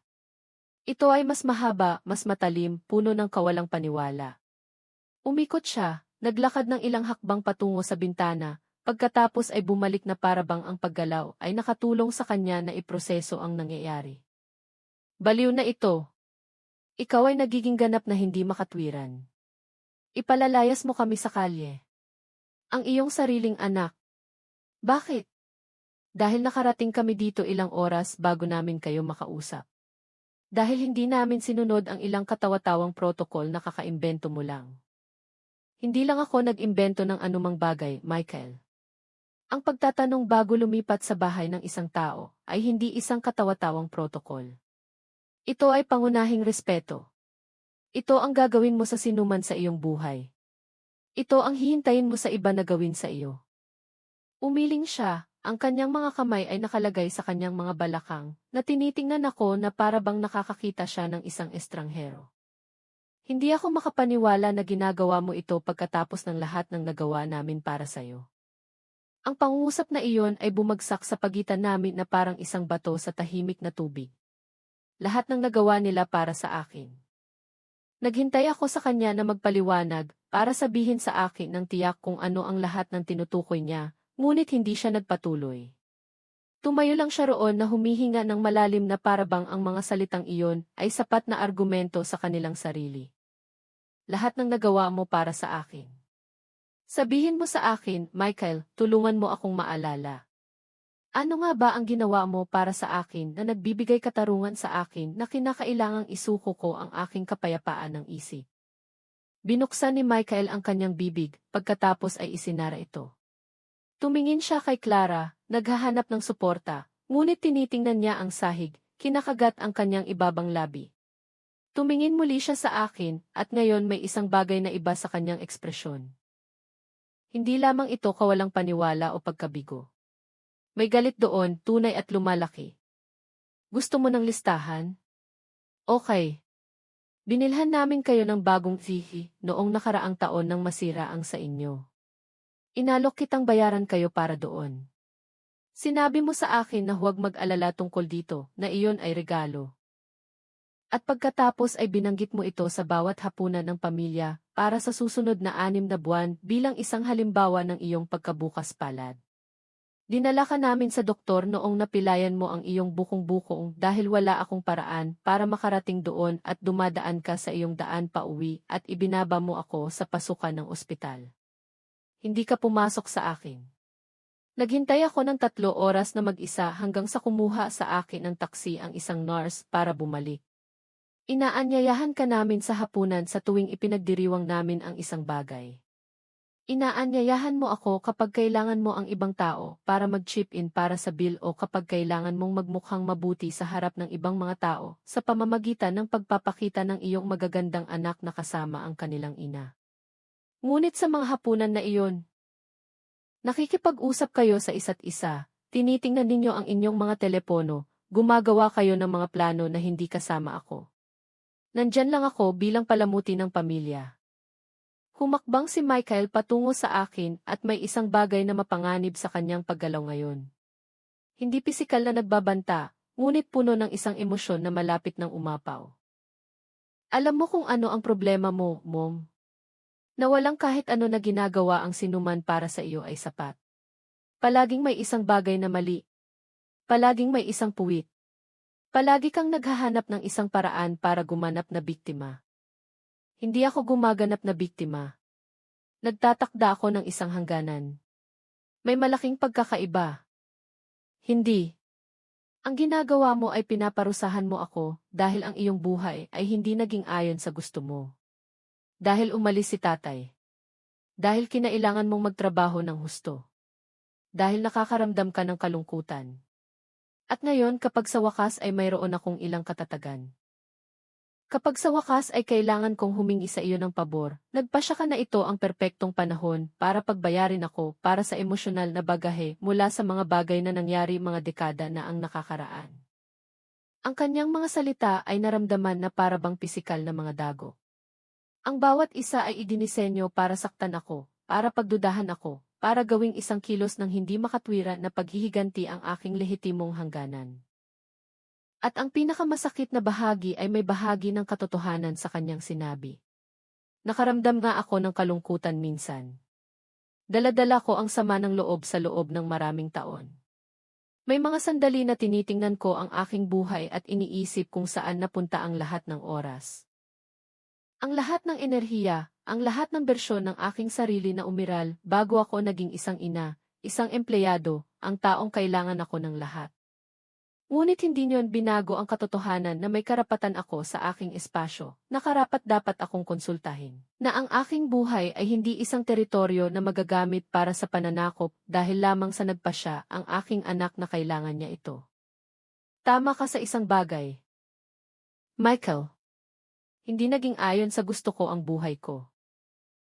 Ito ay mas mahaba, mas matalim, puno ng kawalang paniwala. Umikot siya, naglakad ng ilang hakbang patungo sa bintana, pagkatapos ay bumalik na para bang ang paggalaw ay nakatulong sa kanya na iproseso ang nangyayari. Baliw na ito. Ikaw ay nagiging ganap na hindi makatwiran. Ipalalayas mo kami sa kalye. Ang iyong sariling anak. Bakit? Dahil nakarating kami dito ilang oras bago namin kayo makausap. Dahil hindi namin sinunod ang ilang katawa-tawang protokol na kakaimbento mo lang. Hindi lang ako nag-imbento ng anumang bagay, Michael. Ang pagtatanong bago lumipat sa bahay ng isang tao ay hindi isang katawa-tawang protokol. Ito ay pangunahing respeto. Ito ang gagawin mo sa sinuman sa iyong buhay. Ito ang hihintayin mo sa iba na gawin sa iyo. Umiling siya. Ang kanyang mga kamay ay nakalagay sa kanyang mga balakang, na tinitingnan ako na para bang nakakakita siya ng isang estranghero. Hindi ako makapaniwala na ginagawa mo ito pagkatapos ng lahat ng nagawa namin para sa'yo. Ang pangungusap na iyon ay bumagsak sa pagitan namin na parang isang bato sa tahimik na tubig. Lahat ng nagawa nila para sa akin. Naghintay ako sa kanya na magpaliwanag, para sabihin sa akin ng tiyak kung ano ang lahat ng tinutukoy niya, ngunit hindi siya nagpatuloy. Tumayo lang siya roon na humihinga ng malalim na para bang ang mga salitang iyon ay sapat na argumento sa kanilang sarili. Lahat ng nagawa mo para sa akin. Sabihin mo sa akin, Michael, tulungan mo akong maalala. Ano nga ba ang ginawa mo para sa akin na nagbibigay katarungan sa akin na kinakailangang isuko ko ang aking kapayapaan ng isip? Binuksan ni Michael ang kanyang bibig, pagkatapos ay isinara ito. Tumingin siya kay Clara, naghahanap ng suporta, ngunit tinitingnan niya ang sahig, kinakagat ang kanyang ibabang labi. Tumingin muli siya sa akin, at ngayon may isang bagay na iba sa kanyang ekspresyon. Hindi lamang ito kawalang paniwala o pagkabigo. May galit doon, tunay at lumalaki. Gusto mo ng listahan? Okay. Binilhan namin kayo ng bagong zihi noong nakaraang taon nang masira ang sa inyo. Inalok kitang bayaran kayo para doon. Sinabi mo sa akin na huwag mag-alala tungkol dito, na iyon ay regalo. At pagkatapos ay binanggit mo ito sa bawat hapunan ng pamilya, para sa susunod na 6 na buwan bilang isang halimbawa ng iyong pagkabukas palad. Dinala ka namin sa doktor noong napilayan mo ang iyong bukong-bukong dahil wala akong paraan para makarating doon at dumadaan ka sa iyong daan pa uwi at ibinaba mo ako sa pasukan ng ospital. Hindi ka pumasok sa akin. Naghintay ako ng 3 oras na mag-isa hanggang sa kumuha sa akin ng taksi ang isang nurse para bumalik. Inaanyayahan ka namin sa hapunan sa tuwing ipinagdiriwang namin ang isang bagay. Inaanyayahan mo ako kapag kailangan mo ang ibang tao para mag-chip in para sa bill o kapag kailangan mong magmukhang mabuti sa harap ng ibang mga tao sa pamamagitan ng pagpapakita ng iyong magagandang anak na kasama ang kanilang ina. Ngunit sa mga hapunan na iyon, nakikipag-usap kayo sa isa't isa, tinitingnan ninyo ang inyong mga telepono, gumagawa kayo ng mga plano na hindi kasama ako. Nandyan lang ako bilang palamuti ng pamilya. Humakbang si Michael patungo sa akin at may isang bagay na mapanganib sa kanyang paggalaw ngayon. Hindi pisikal na nagbabanta, ngunit puno ng isang emosyon na malapit ng umapaw. Alam mo kung ano ang problema mo, Mom? Na walang kahit ano na ginagawa ang sinuman para sa iyo ay sapat. Palaging may isang bagay na mali. Palaging may isang puwit. Palagi kang naghahanap ng isang paraan para gumanap na biktima. Hindi ako gumaganap na biktima. Nagtatakda ako ng isang hangganan. May malaking pagkakaiba. Hindi. Ang ginagawa mo ay pinaparusahan mo ako dahil ang iyong buhay ay hindi naging ayon sa gusto mo. Dahil umalis si tatay. Dahil kinailangan mong magtrabaho ng husto. Dahil nakakaramdam ka ng kalungkutan. At ngayon kapag sa wakas ay mayroon akong ilang katatagan. Kapag sa wakas ay kailangan kong humingi sa iyo ng pabor, nagpasya ka na ito ang perpektong panahon para pagbayarin ako para sa emosyonal na bagahe mula sa mga bagay na nangyari mga dekada na ang nakakaraan. Ang kanyang mga salita ay naramdaman na para bang pisikal na mga dago. Ang bawat isa ay idinisenyo para saktan ako, para pagdudahan ako, para gawing isang kilos ng hindi makatwira na paghihiganti ang aking lehitimong hangganan. At ang pinakamasakit na bahagi ay may bahagi ng katotohanan sa kanyang sinabi. Nakaramdam nga ako ng kalungkutan minsan. Dala-dala ko ang sama ng loob sa loob ng maraming taon. May mga sandali na tinitingnan ko ang aking buhay at iniisip kung saan napunta ang lahat ng oras. Ang lahat ng enerhiya, ang lahat ng bersyon ng aking sarili na umiral bago ako naging isang ina, isang empleyado, ang taong kailangan ako ng lahat. Ngunit hindi niyon binago ang katotohanan na may karapatan ako sa aking espasyo, na karapat-dapat akong konsultahin, na ang aking buhay ay hindi isang teritoryo na magagamit para sa pananakop dahil lamang sa nagpasya ang aking anak na kailangan niya ito. Tama ka sa isang bagay. Michael. Hindi naging ayon sa gusto ko ang buhay ko.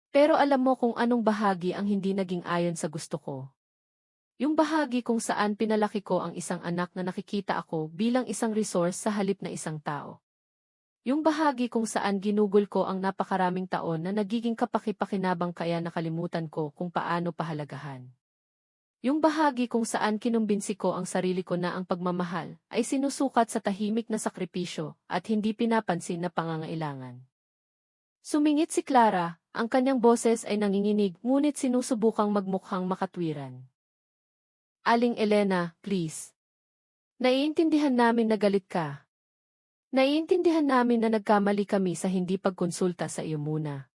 Pero alam mo kung anong bahagi ang hindi naging ayon sa gusto ko. Yung bahagi kung saan pinalaki ko ang isang anak na nakikita ako bilang isang resource sa halip na isang tao. Yung bahagi kung saan ginugol ko ang napakaraming taon na nagiging kapaki-pakinabang kaya nakalimutan ko kung paano pahalagahan. Yung bahagi kung saan kinumbinsi ko ang sarili ko na ang pagmamahal ay sinusukat sa tahimik na sakripisyo at hindi pinapansin na pangangailangan. Sumingit si Clara, ang kanyang boses ay nanginginig ngunit sinusubukang magmukhang makatwiran. Aling Elena, please. Naiintindihan namin na galit ka. Naiintindihan namin na nagkamali kami sa hindi pagkonsulta sa iyo muna.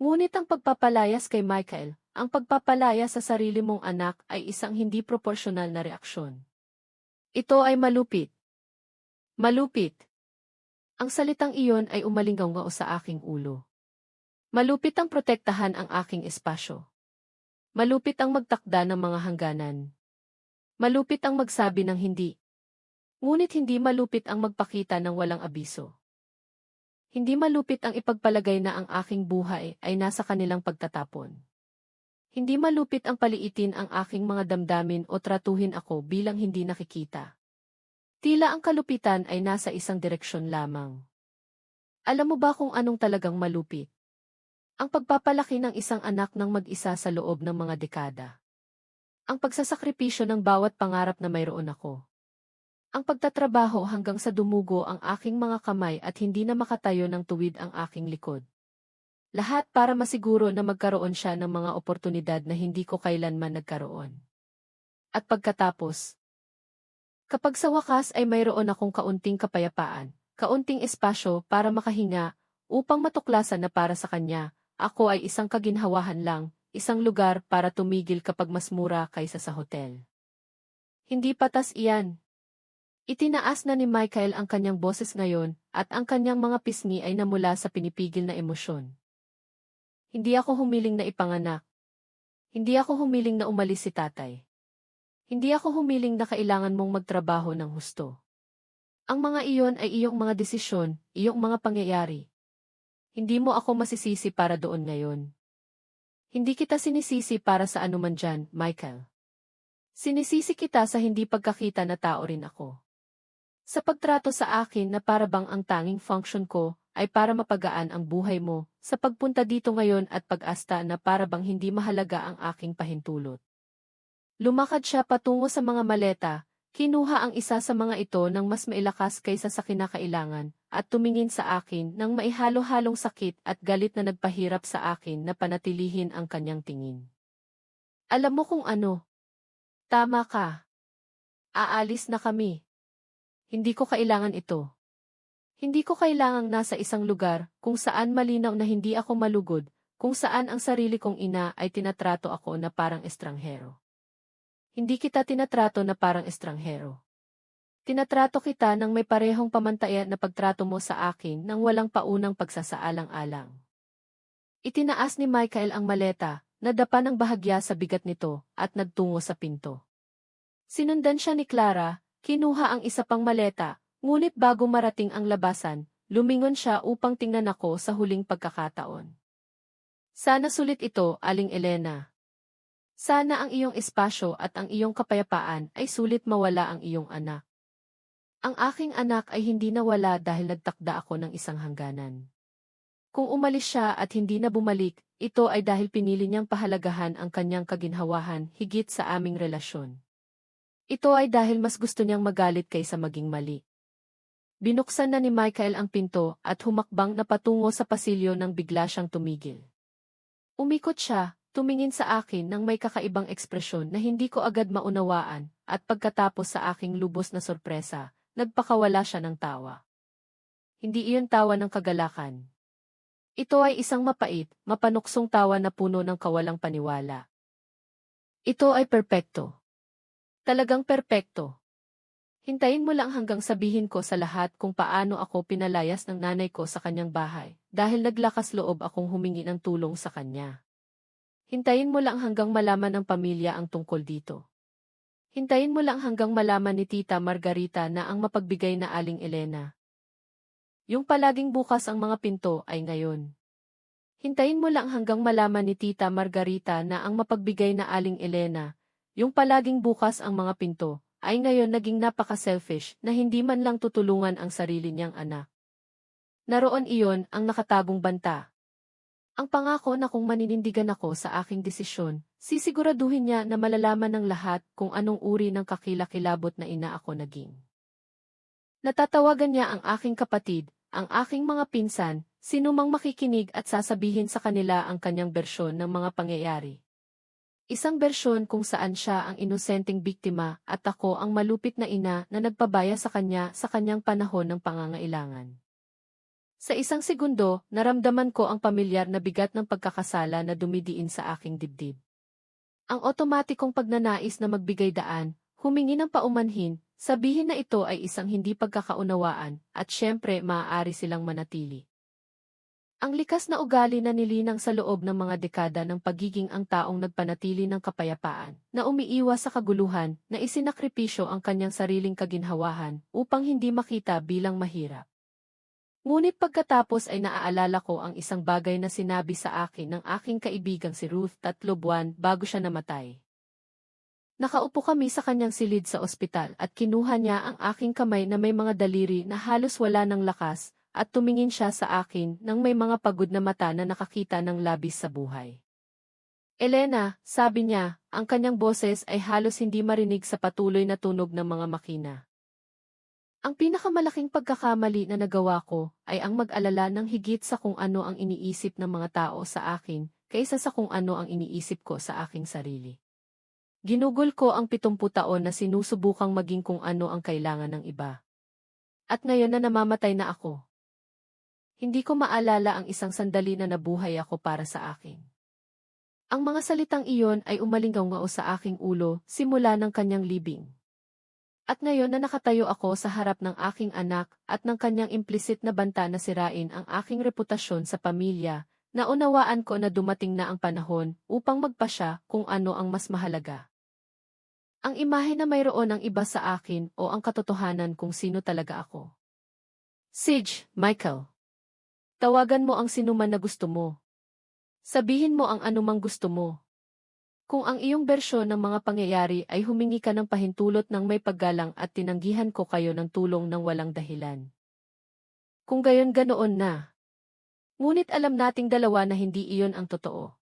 Ngunit ang pagpapalayas kay Michael, ang pagpapalaya sa sarili mong anak ay isang hindi proporsyonal na reaksyon. Ito ay malupit. Malupit. Ang salitang iyon ay umalinggaw sa aking ulo. Malupit ang protektahan ang aking espasyo. Malupit ang magtakda ng mga hangganan. Malupit ang magsabi ng hindi. Ngunit hindi malupit ang magpakita ng walang abiso. Hindi malupit ang ipagpalagay na ang aking buhay ay nasa kanilang pagtatapon. Hindi malupit ang paliitin ang aking mga damdamin o tratuhin ako bilang hindi nakikita. Tila ang kalupitan ay nasa isang direksyon lamang. Alam mo ba kung anong talagang malupit? Ang pagpapalaki ng isang anak ng mag-isa sa loob ng mga dekada. Ang pagsasakripisyo ng bawat pangarap na mayroon ako. Ang pagtatrabaho hanggang sa dumugo ang aking mga kamay at hindi na makatayo ng tuwid ang aking likod. Lahat para masiguro na magkaroon siya ng mga oportunidad na hindi ko kailanman nagkaroon. At pagkatapos, kapag sa wakas ay mayroon akong kaunting kapayapaan, kaunting espasyo para makahinga, upang matuklasan na para sa kanya, ako ay isang kaginhawahan lang, isang lugar para tumigil kapag mas mura kaysa sa hotel. Hindi patas iyan. Itinaas na ni Michael ang kanyang boses ngayon, at ang kanyang mga pisngi ay namula sa pinipigil na emosyon. Hindi ako humiling na ipanganak. Hindi ako humiling na umalis si tatay. Hindi ako humiling na kailangan mong magtrabaho ng husto. Ang mga iyon ay iyong mga desisyon, iyong mga pangyayari. Hindi mo ako masisisi para doon ngayon. Hindi kita sinisisi para sa anuman dyan, Michael. Sinisisi kita sa hindi pagkakita na tao rin ako. Sa pagtrato sa akin na para bang ang tanging function ko ay para mapagaan ang buhay mo, sa pagpunta dito ngayon at pag-asta na para bang hindi mahalaga ang aking pahintulot. Lumakad siya patungo sa mga maleta, kinuha ang isa sa mga ito ng mas mailakas kaysa sa kinakailangan, at tumingin sa akin ng maihalo-halong sakit at galit na nagpahirap sa akin na panatilihin ang kanyang tingin. Alam mo kung ano? Tama ka. Aalis na kami. Hindi ko kailangan ito. Hindi ko kailangang nasa isang lugar kung saan malinaw na hindi ako malugod, kung saan ang sarili kong ina ay tinatrato ako na parang estranghero. Hindi kita tinatrato na parang estranghero. Tinatrato kita ng may parehong pamantayan na pagtrato mo sa akin nang walang paunang pagsasaalang-alang. Itinaas ni Michael ang maleta, nadapa ng bahagya sa bigat nito, at nagtungo sa pinto. Sinundan siya ni Clara. Kinuha ang isa pang maleta, ngunit bago marating ang labasan, lumingon siya upang tingnan ako sa huling pagkakataon. Sana sulit ito, Aling Elena. Sana ang iyong espasyo at ang iyong kapayapaan ay sulit mawala ang iyong anak. Ang aking anak ay hindi nawala dahil nagtakda ako ng isang hangganan. Kung umalis siya at hindi na bumalik, ito ay dahil pinili niyang pahalagahan ang kanyang kaginhawahan higit sa aming relasyon. Ito ay dahil mas gusto niyang magalit kaysa maging mali. Binuksan na ni Michael ang pinto at humakbang na patungo sa pasilyo nang bigla siyang tumigil. Umikot siya, tumingin sa akin ng may kakaibang ekspresyon na hindi ko agad maunawaan, at pagkatapos sa aking lubos na sorpresa, nagpakawala siya ng tawa. Hindi iyon tawa ng kagalakan. Ito ay isang mapait, mapanuksong tawa na puno ng kawalang paniwala. Ito ay perpekto. Talagang perpekto. Hintayin mo lang hanggang sabihin ko sa lahat kung paano ako pinalayas ng nanay ko sa kanyang bahay, dahil naglakas loob akong humingi ng tulong sa kanya. Hintayin mo lang hanggang malaman ng pamilya ang tungkol dito. Hintayin mo lang hanggang malaman ni Tita Margarita na ang mapagbigay na Aling Elena. Yung palaging bukas ang mga pinto ay ngayon. Hintayin mo lang hanggang malaman ni Tita Margarita na ang mapagbigay na Aling Elena, yung palaging bukas ang mga pinto, ay ngayon naging napaka-selfish na hindi man lang tutulungan ang sarili niyang anak. Naroon iyon ang nakatagong banta. Ang pangako na kung maninindigan ako sa aking desisyon, sisiguraduhin niya na malalaman ng lahat kung anong uri ng kakilakilabot na ina ako naging. Natatawagan niya ang aking kapatid, ang aking mga pinsan, sinumang makikinig at sasabihin sa kanila ang kanyang bersyon ng mga pangyayari. Isang bersyon kung saan siya ang inosenteng biktima at ako ang malupit na ina na nagpabaya sa kanya sa kanyang panahon ng pangangailangan. Sa isang segundo, naramdaman ko ang pamilyar na bigat ng pagkakasala na dumidiin sa aking dibdib. Ang otomatikong pagnanais na magbigay daan, humingi ng paumanhin, sabihin na ito ay isang hindi pagkakaunawaan, at syempre maaari silang manatili. Ang likas na ugali na nilinang sa loob ng mga dekada ng pagiging ang taong nagpanatili ng kapayapaan, na umiiwas sa kaguluhan, na isinakripisyo ang kanyang sariling kaginhawahan upang hindi makita bilang mahirap. Ngunit pagkatapos ay naaalala ko ang isang bagay na sinabi sa akin ng aking kaibigang si Ruth 3 buwan bago siya namatay. Nakaupo kami sa kanyang silid sa ospital at kinuha niya ang aking kamay na may mga daliri na halos wala ng lakas, at tumingin siya sa akin nang may mga pagod na mata na nakakita ng labis sa buhay. Elena, sabi niya, ang kanyang boses ay halos hindi marinig sa patuloy na tunog ng mga makina. Ang pinakamalaking pagkakamali na nagawa ko ay ang mag-alala ng higit sa kung ano ang iniisip ng mga tao sa akin kaysa sa kung ano ang iniisip ko sa aking sarili. Ginugol ko ang 70 taon na sinusubukang maging kung ano ang kailangan ng iba. At ngayon na namamatay na ako. Hindi ko maalala ang isang sandali na nabuhay ako para sa akin. Ang mga salitang iyon ay umalinggaw-ngao sa aking ulo simula ng kanyang libing. At ngayon na nakatayo ako sa harap ng aking anak at ng kanyang implisit na banta na sirain ang aking reputasyon sa pamilya, naunawaan ko na dumating na ang panahon upang magpasya kung ano ang mas mahalaga. Ang imahe na mayroon ang iba sa akin o ang katotohanan kung sino talaga ako. Sige, Michael. Tawagan mo ang sinuman na gusto mo. Sabihin mo ang anumang gusto mo. Kung ang iyong bersyon ng mga pangyayari ay humingi ka ng pahintulot ng may paggalang at tinanggihan ko kayo ng tulong ng walang dahilan. Kung gayon ganoon na. Ngunit alam nating dalawa na hindi iyon ang totoo.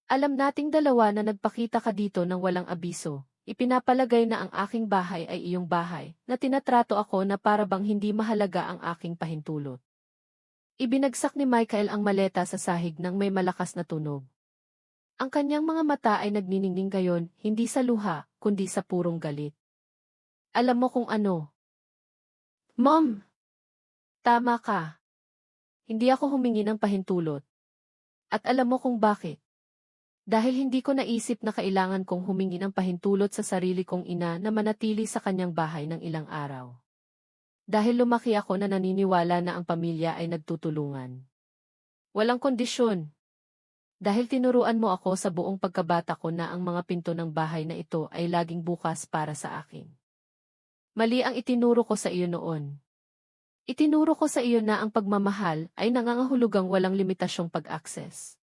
Alam nating dalawa na nagpakita ka dito ng walang abiso, ipinapalagay na ang aking bahay ay iyong bahay, na tinatrato ako na para bang hindi mahalaga ang aking pahintulot. Ibinagsak ni Michael ang maleta sa sahig ng may malakas na tunog. Ang kanyang mga mata ay nagniningning gayon, hindi sa luha, kundi sa purong galit. Alam mo kung ano? Mom! Tama ka. Hindi ako humingi ng pahintulot. At alam mo kung bakit? Dahil hindi ko naisip na kailangan kong humingi ng pahintulot sa sarili kong ina na manatili sa kanyang bahay ng ilang araw. Dahil lumaki ako na naniniwala na ang pamilya ay nagtutulungan. Walang kondisyon. Dahil tinuruan mo ako sa buong pagkabata ko na ang mga pinto ng bahay na ito ay laging bukas para sa akin. Mali ang itinuro ko sa iyo noon. Itinuro ko sa iyo na ang pagmamahal ay nangangahulugang walang limitasyong pag-access.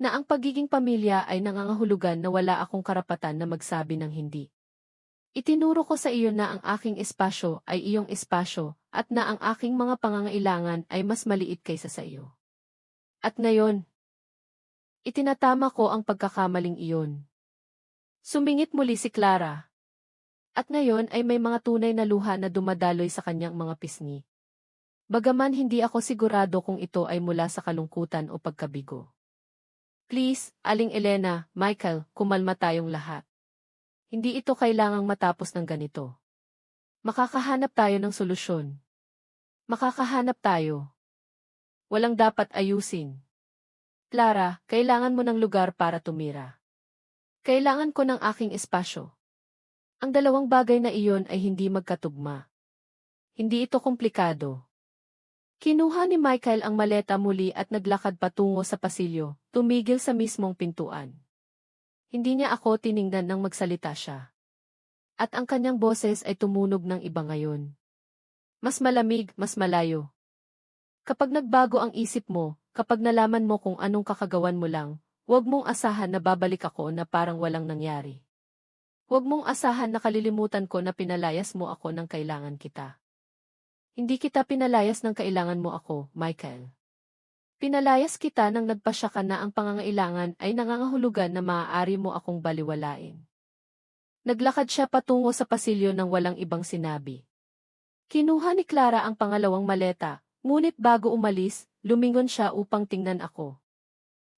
Na ang pagiging pamilya ay nangangahulugan na wala akong karapatan na magsabi ng hindi. Itinuro ko sa iyo na ang aking espasyo ay iyong espasyo at na ang aking mga pangangailangan ay mas maliit kaysa sa iyo. At ngayon, itinatama ko ang pagkakamaling iyon. Sumingit muli si Clara. At ngayon ay may mga tunay na luha na dumadaloy sa kanyang mga pisngi. Bagaman hindi ako sigurado kung ito ay mula sa kalungkutan o pagkabigo. Please, Aling Elena, Michael, kumalma tayong lahat. Hindi ito kailangang matapos ng ganito. Makakahanap tayo ng solusyon. Makakahanap tayo. Walang dapat ayusin. Clara, kailangan mo ng lugar para tumira. Kailangan ko ng aking espasyo. Ang dalawang bagay na iyon ay hindi magkatugma. Hindi ito komplikado. Kinuha ni Michael ang maleta muli at naglakad patungo sa pasilyo, tumigil sa mismong pintuan. Hindi niya ako tiningnan nang magsalita siya. At ang kanyang boses ay tumunog ng iba ngayon. Mas malamig, mas malayo. Kapag nagbago ang isip mo, kapag nalaman mo kung anong kakagawan mo lang, huwag mong asahan na babalik ako na parang walang nangyari. Huwag mong asahan na kalilimutan ko na pinalayas mo ako nang kailangan kita. Hindi kita pinalayas nang kailangan mo ako, Michael. Pinalayas kita nang nagpasya ka na ang pangangailangan ay nangangahulugan na maaari mo akong baliwalain. Naglakad siya patungo sa pasilyo nang walang ibang sinabi. Kinuha ni Clara ang pangalawang maleta, ngunit bago umalis, lumingon siya upang tingnan ako.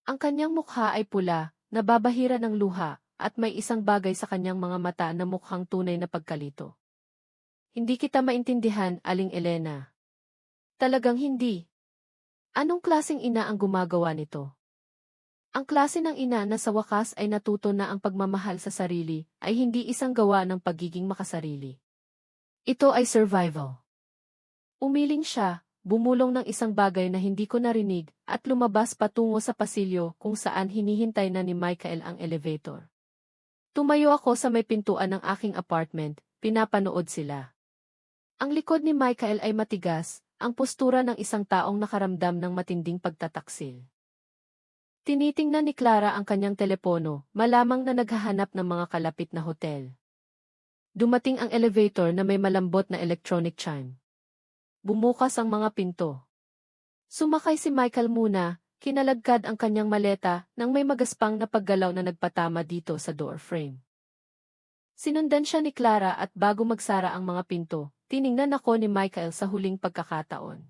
Ang kanyang mukha ay pula, nababahira ng luha, at may isang bagay sa kanyang mga mata na mukhang tunay na pagkalito. Hindi kita maintindihan, Aling Elena. Talagang hindi. Anong klaseng ina ang gumagawa nito? Ang klase ng ina na sa wakas ay natuto na ang pagmamahal sa sarili ay hindi isang gawa ng pagiging makasarili. Ito ay survival. Umiling siya, bumulong ng isang bagay na hindi ko narinig, at lumabas patungo sa pasilyo kung saan hinihintay na ni Michael ang elevator. Tumayo ako sa may pintuan ng aking apartment, pinapanood sila. Ang likod ni Michael ay matigas, ang postura ng isang taong nakaramdam ng matinding pagtataksil. Tinitingnan ni Clara ang kanyang telepono, malamang na naghahanap ng mga kalapit na hotel. Dumating ang elevator na may malambot na electronic chime. Bumukas ang mga pinto. Sumakay si Michael muna, kinalagkad ang kanyang maleta nang may magaspang na paggalaw na nagpatama dito sa door frame. Sinundan siya ni Clara at bago magsara ang mga pinto, tiningnan ako ni Michael sa huling pagkakataon.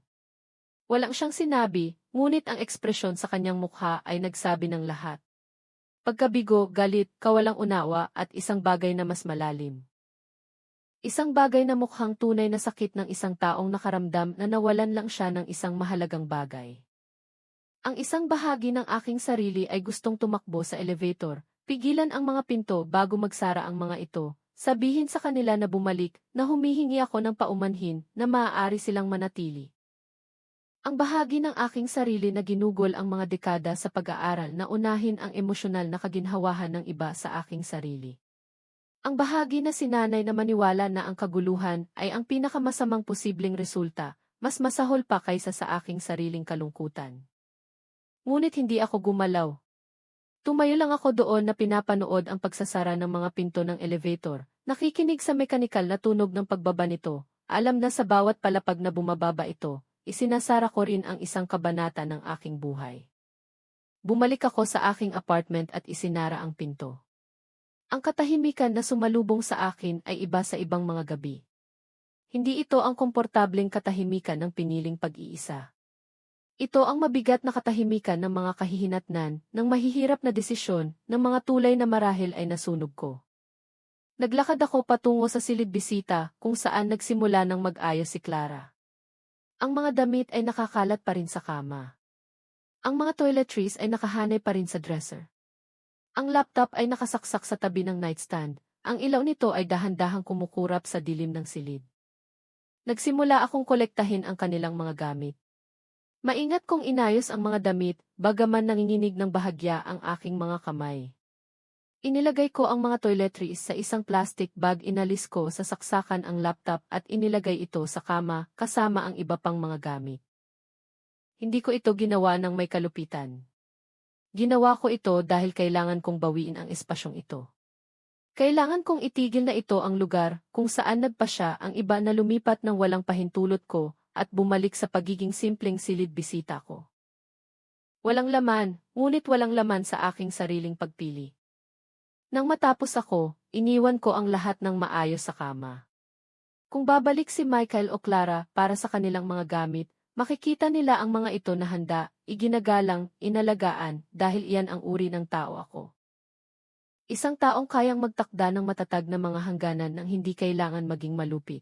Walang siyang sinabi, ngunit ang ekspresyon sa kanyang mukha ay nagsabi ng lahat. Pagkabigo, galit, kawalang unawa at isang bagay na mas malalim. Isang bagay na mukhang tunay na sakit ng isang taong nakaramdam na nawalan lang siya ng isang mahalagang bagay. Ang isang bahagi ng aking sarili ay gustong tumakbo sa elevator, pigilan ang mga pinto bago magsara ang mga ito, sabihin sa kanila na bumalik, na humihingi ako ng paumanhin na maaari silang manatili. Ang bahagi ng aking sarili na ginugol ang mga dekada sa pag-aaral na unahin ang emosyonal na kaginhawahan ng iba sa aking sarili. Ang bahagi na sinanay na maniwala na ang kaguluhan ay ang pinakamasamang posibleng resulta, mas masahol pa kaysa sa aking sariling kalungkutan. Ngunit hindi ako gumalaw. Tumayo lang ako doon na pinapanood ang pagsasara ng mga pinto ng elevator, nakikinig sa mekanikal na tunog ng pagbaba nito, alam na sa bawat palapag na bumababa ito, isinasara ko rin ang isang kabanata ng aking buhay. Bumalik ako sa aking apartment at isinara ang pinto. Ang katahimikan na sumalubong sa akin ay iba sa ibang mga gabi. Hindi ito ang komportableng katahimikan ng piniling pag-iisa. Ito ang mabigat na katahimikan ng mga kahihinatnan, ng mahihirap na desisyon, ng mga tulay na marahil ay nasunog ko. Naglakad ako patungo sa silid bisita kung saan nagsimula ng mag-ayos si Clara. Ang mga damit ay nakakalat pa rin sa kama. Ang mga toiletries ay nakahanay pa rin sa dresser. Ang laptop ay nakasaksak sa tabi ng nightstand. Ang ilaw nito ay dahan-dahang kumukurap sa dilim ng silid. Nagsimula akong kolektahin ang kanilang mga gamit. Maingat kong inayos ang mga damit, bagaman nanginginig ng bahagya ang aking mga kamay. Inilagay ko ang mga toiletries sa isang plastic bag, inalis ko sa saksakan ang laptop at inilagay ito sa kama kasama ang iba pang mga gamit. Hindi ko ito ginawa ng may kalupitan. Ginawa ko ito dahil kailangan kong bawiin ang espasyong ito. Kailangan kong itigil na ito ang lugar kung saan nagpasya ang iba na lumipat ng walang pahintulot ko at bumalik sa pagiging simpleng silid bisita ko. Walang laman, ngunit walang laman sa aking sariling pagpili. Nang matapos ako, iniwan ko ang lahat ng maayos sa kama. Kung babalik si Michael o Clara para sa kanilang mga gamit, makikita nila ang mga ito na handa, iginagalang, inalagaan, dahil iyan ang uri ng tao ako. Isang taong kayang magtakda ng matatag na mga hangganan nang hindi kailangan maging malupit.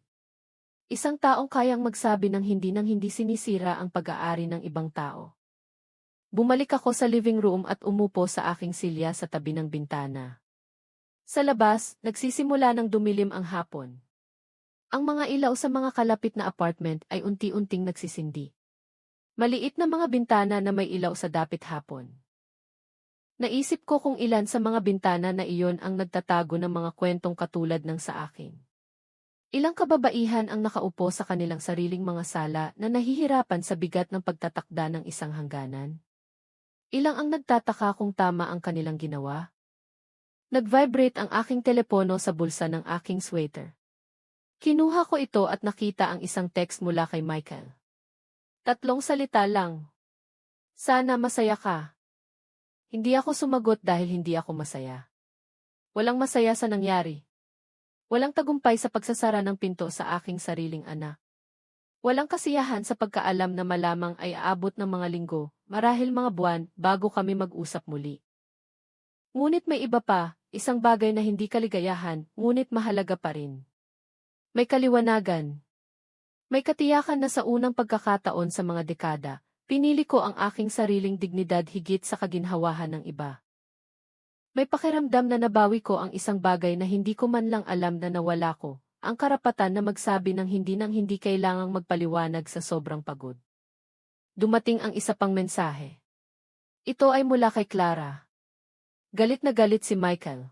Isang taong kayang magsabi ng hindi sinisira ang pag-aari ng ibang tao. Bumalik ako sa living room at umupo sa aking silya sa tabi ng bintana. Sa labas, nagsisimula ng dumilim ang hapon. Ang mga ilaw sa mga kalapit na apartment ay unti-unting nagsisindi. Maliit na mga bintana na may ilaw sa dapit hapon. Naisip ko kung ilan sa mga bintana na iyon ang nagtatago ng mga kwentong katulad ng sa akin. Ilang kababaihan ang nakaupo sa kanilang sariling mga sala na nahihirapan sa bigat ng pagtatakda ng isang hangganan. Ilang ang nagtataka kung tama ang kanilang ginawa. Nag-vibrate ang aking telepono sa bulsa ng aking sweater. Kinuha ko ito at nakita ang isang text mula kay Michael. 3 salita lang. Sana masaya ka. Hindi ako sumagot dahil hindi ako masaya. Walang masaya sa nangyari. Walang tagumpay sa pagsasara ng pinto sa aking sariling anak. Walang kasiyahan sa pagkaalam na malamang ay aabot ng mga linggo, marahil mga buwan, bago kami mag-usap muli. Ngunit may iba pa, isang bagay na hindi kaligayahan, ngunit mahalaga pa rin. May kaliwanagan. May katiyakan na sa unang pagkakataon sa mga dekada, pinili ko ang aking sariling dignidad higit sa kaginhawahan ng iba. May pakiramdam na nabawi ko ang isang bagay na hindi ko man lang alam na nawala ko, ang karapatan na magsabi ng hindi kailangang magpaliwanag sa sobrang pagod. Dumating ang isa pang mensahe. Ito ay mula kay Clara. Galit na galit si Michael.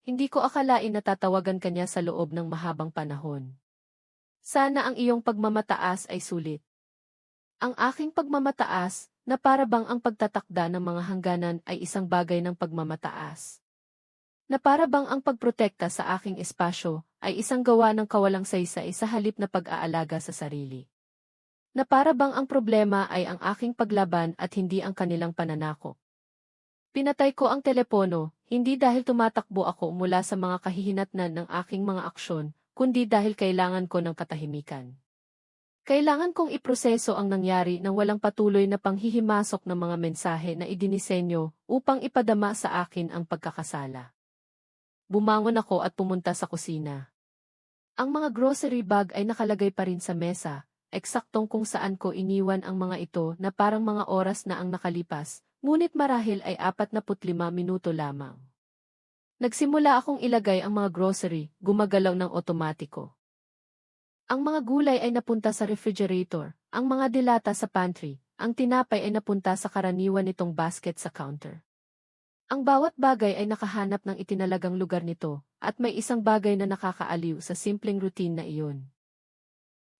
Hindi ko akalain na tatawagan kanya sa loob ng mahabang panahon. Sana ang iyong pagmamataas ay sulit. Ang aking pagmamataas, na para bang ang pagtatakda ng mga hangganan ay isang bagay ng pagmamataas. Na para bang ang pagprotekta sa aking espasyo ay isang gawa ng kawalang saysay sa halip na pag-aalaga sa sarili. Na para bang ang problema ay ang aking paglaban at hindi ang kanilang pananakop. Pinatay ko ang telepono, hindi dahil tumatakbo ako mula sa mga kahihinatnan ng aking mga aksyon, kundi dahil kailangan ko ng katahimikan. Kailangan kong iproseso ang nangyari nang walang patuloy na panghihimasok ng mga mensahe na idinisenyo upang ipadama sa akin ang pagkakasala. Bumangon ako at pumunta sa kusina. Ang mga grocery bag ay nakalagay pa rin sa mesa, eksaktong kung saan ko iniwan ang mga ito na parang mga oras na ang nakalipas, ngunit marahil ay 45 minuto lamang. Nagsimula akong ilagay ang mga grocery, gumagalaw ng otomatiko. Ang mga gulay ay napunta sa refrigerator, ang mga dilata sa pantry, ang tinapay ay napunta sa karaniwan nitong basket sa counter. Ang bawat bagay ay nakahanap ng itinalagang lugar nito, at may isang bagay na nakakaaliw sa simpleng routine na iyon.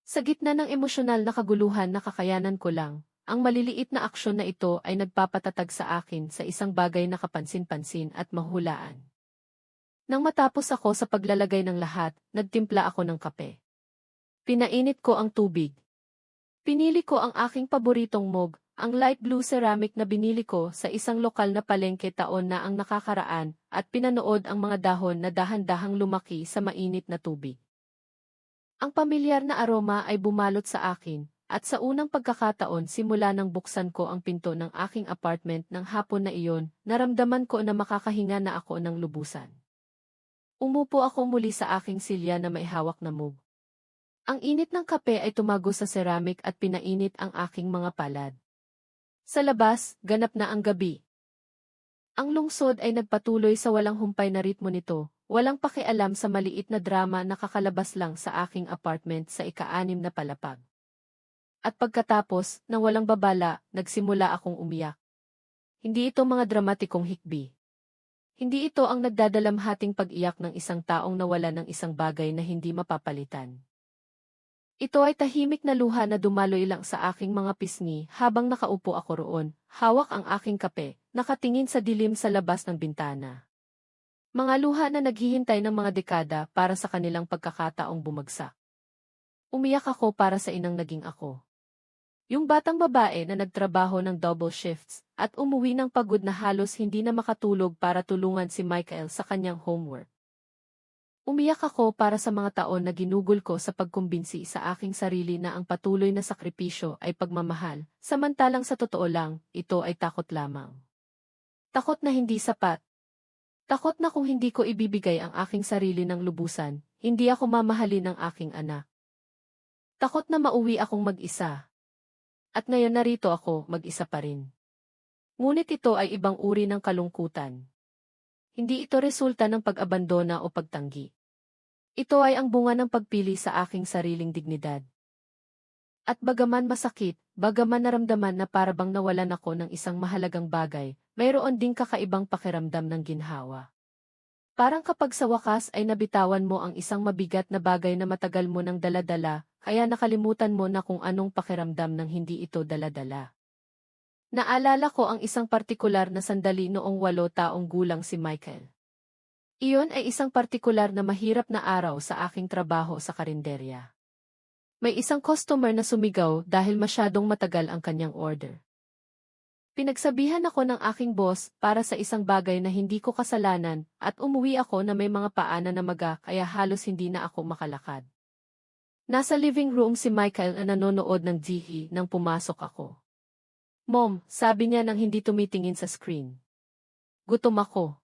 Sa gitna ng emosyonal na kaguluhan na kakayanan ko lang, ang maliliit na aksyon na ito ay nagpapatatag sa akin sa isang bagay na kapansin-pansin at mahulaan. Nang matapos ako sa paglalagay ng lahat, nagtimpla ako ng kape. Pinainit ko ang tubig. Pinili ko ang aking paboritong mug, ang light blue ceramic na binili ko sa isang lokal na palengke taon na ang nakakaraan, at pinanood ang mga dahon na dahan-dahang lumaki sa mainit na tubig. Ang pamilyar na aroma ay bumalot sa akin, at sa unang pagkakataon simula nang buksan ko ang pinto ng aking apartment ng hapon na iyon, naramdaman ko na makakahinga na ako ng lubusan. Umupo ako muli sa aking silya na may hawak na mug. Ang init ng kape ay tumago sa ceramic at pinainit ang aking mga palad. Sa labas, ganap na ang gabi. Ang lungsod ay nagpatuloy sa walang humpay na ritmo nito, walang pakialam sa maliit na drama na kakalabas lang sa aking apartment sa ika-6 na palapag. At pagkatapos, nang walang babala, nagsimula akong umiyak. Hindi ito mga dramatikong hikbi. Hindi ito ang nagdadalamhating pag-iyak ng isang taong nawala ng isang bagay na hindi mapapalitan. Ito ay tahimik na luha na dumaloy lang sa aking mga pisngi habang nakaupo ako roon, hawak ang aking kape, nakatingin sa dilim sa labas ng bintana. Mga luha na naghihintay ng mga dekada para sa kanilang pagkakataong bumagsak. Umiyak ako para sa inang naging ako. Yung batang babae na nagtrabaho ng double shifts at umuwi ng pagod na halos hindi na makatulog para tulungan si Michael sa kanyang homework. Umiyak ako para sa mga taon na ginugol ko sa pagkumbinsi sa aking sarili na ang patuloy na sakripisyo ay pagmamahal, samantalang sa totoo lang, ito ay takot lamang. Takot na hindi sapat. Takot na kung hindi ko ibibigay ang aking sarili ng lubusan, hindi ako mamahalin ng aking anak. Takot na mauwi akong mag-isa. At ngayon narito ako, mag-isa pa rin. Ngunit ito ay ibang uri ng kalungkutan. Hindi ito resulta ng pag-abandona o pagtanggi. Ito ay ang bunga ng pagpili sa aking sariling dignidad. At bagaman masakit, bagaman naramdaman na parabang nawalan ako ng isang mahalagang bagay, mayroon ding kakaibang pakiramdam ng ginhawa. Parang kapag sa wakas ay nabitawan mo ang isang mabigat na bagay na matagal mo nang dala-dala, kaya nakalimutan mo na kung anong pakiramdam ng hindi ito dala-dala. Naalala ko ang isang partikular na sandali noong 8 taong gulang si Michael. Iyon ay isang partikular na mahirap na araw sa aking trabaho sa karinderya. May isang customer na sumigaw dahil masyadong matagal ang kanyang order. Pinagsabihan ako ng aking boss para sa isang bagay na hindi ko kasalanan at umuwi ako na may mga paa na namaga kaya halos hindi na ako makalakad. Nasa living room si Michael na nanonood ng TV nang pumasok ako. "Mom," sabi niya nang hindi tumitingin sa screen. Gutom ako.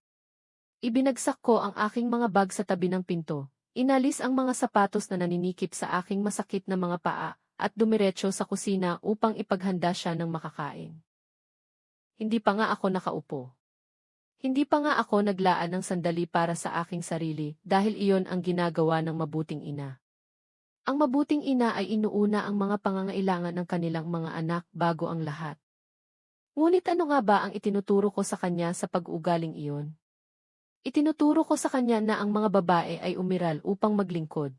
Ibinagsak ko ang aking mga bag sa tabi ng pinto, inalis ang mga sapatos na naninikip sa aking masakit na mga paa, at dumiretso sa kusina upang ipaghanda siya ng makakain. Hindi pa nga ako nakaupo. Hindi pa nga ako naglaan ng sandali para sa aking sarili dahil iyon ang ginagawa ng mabuting ina. Ang mabuting ina ay inuuna ang mga pangangailangan ng kanilang mga anak bago ang lahat. Ngunit ano nga ba ang itinuturo ko sa kanya sa pag-uugaling iyon? Itinuturo ko sa kanya na ang mga babae ay umiral upang maglingkod.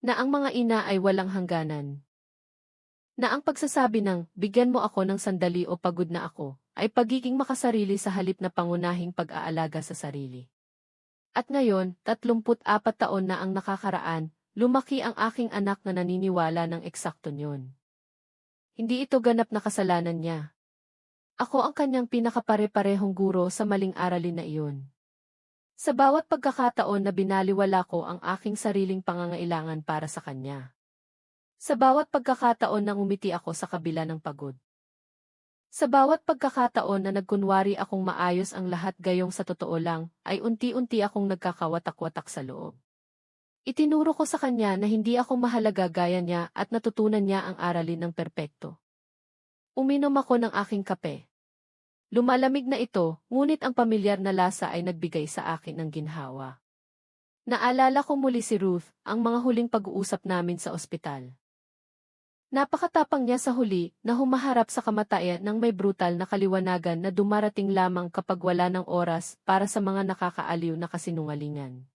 Na ang mga ina ay walang hangganan. Na ang pagsasabi ng, "Bigyan mo ako ng sandali o pagod na ako," ay pagiging makasarili sa halip na pangunahing pag-aalaga sa sarili. At ngayon, 34 taon na ang nakakaraan, lumaki ang aking anak na naniniwala ng eksakto niyon. Hindi ito ganap na kasalanan niya. Ako ang kanyang pinakapare-parehong guro sa maling aralin na iyon. Sa bawat pagkakataon na binaliwala ko ang aking sariling pangangailangan para sa kanya. Sa bawat pagkakataon na umiti ako sa kabila ng pagod. Sa bawat pagkakataon na nagkunwari akong maayos ang lahat gayong sa totoo lang, ay unti-unti akong nagkakawatak-watak sa loob. Itinuro ko sa kanya na hindi ako mahalaga gaya niya at natutunan niya ang aralin ng perpekto. Uminom ako ng aking kape. Lumalamig na ito, ngunit ang pamilyar na lasa ay nagbigay sa akin ng ginhawa. Naalala ko muli si Ruth, ang mga huling pag-uusap namin sa ospital. Napakatapang niya sa huli na humaharap sa kamatayan ng may brutal na kaliwanagan na dumarating lamang kapag wala ng oras para sa mga nakakaaliw na kasinungalingan.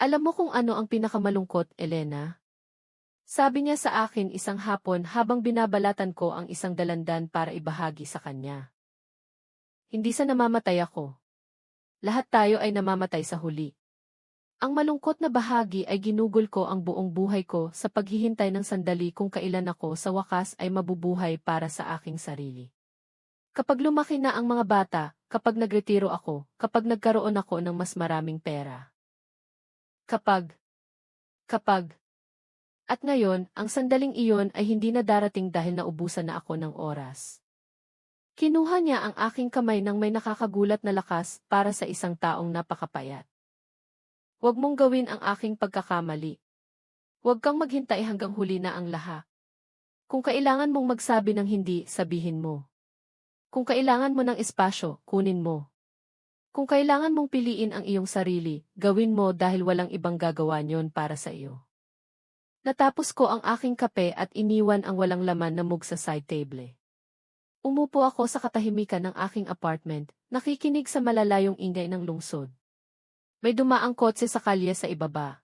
Alam mo kung ano ang pinakamalungkot, Elena? Sabi niya sa akin isang hapon habang binabalatan ko ang isang dalandan para ibahagi sa kanya. Hindi sa namamatay ako. Lahat tayo ay namamatay sa huli. Ang malungkot na bahagi ay ginugol ko ang buong buhay ko sa paghihintay ng sandali kung kailan ako sa wakas ay mabubuhay para sa aking sarili. Kapag lumaki na ang mga bata, kapag nagretiro ako, kapag nagkaroon ako ng mas maraming pera. Kapag. At ngayon, ang sandaling iyon ay hindi na darating dahil naubusan na ako ng oras. Kinuha niya ang aking kamay ng may nakakagulat na lakas para sa isang taong napakapayat. Huwag mong gawin ang aking pagkakamali. Huwag kang maghintay hanggang huli na ang lahat. Kung kailangan mong magsabi ng hindi, sabihin mo. Kung kailangan mo ng espasyo, kunin mo. Kung kailangan mong piliin ang iyong sarili, gawin mo dahil walang ibang gagawa niyon para sa iyo. Natapos ko ang aking kape at iniwan ang walang laman na mug sa side table. Umupo ako sa katahimikan ng aking apartment, nakikinig sa malalayong ingay ng lungsod. May dumaang kotse sa kalye sa ibaba.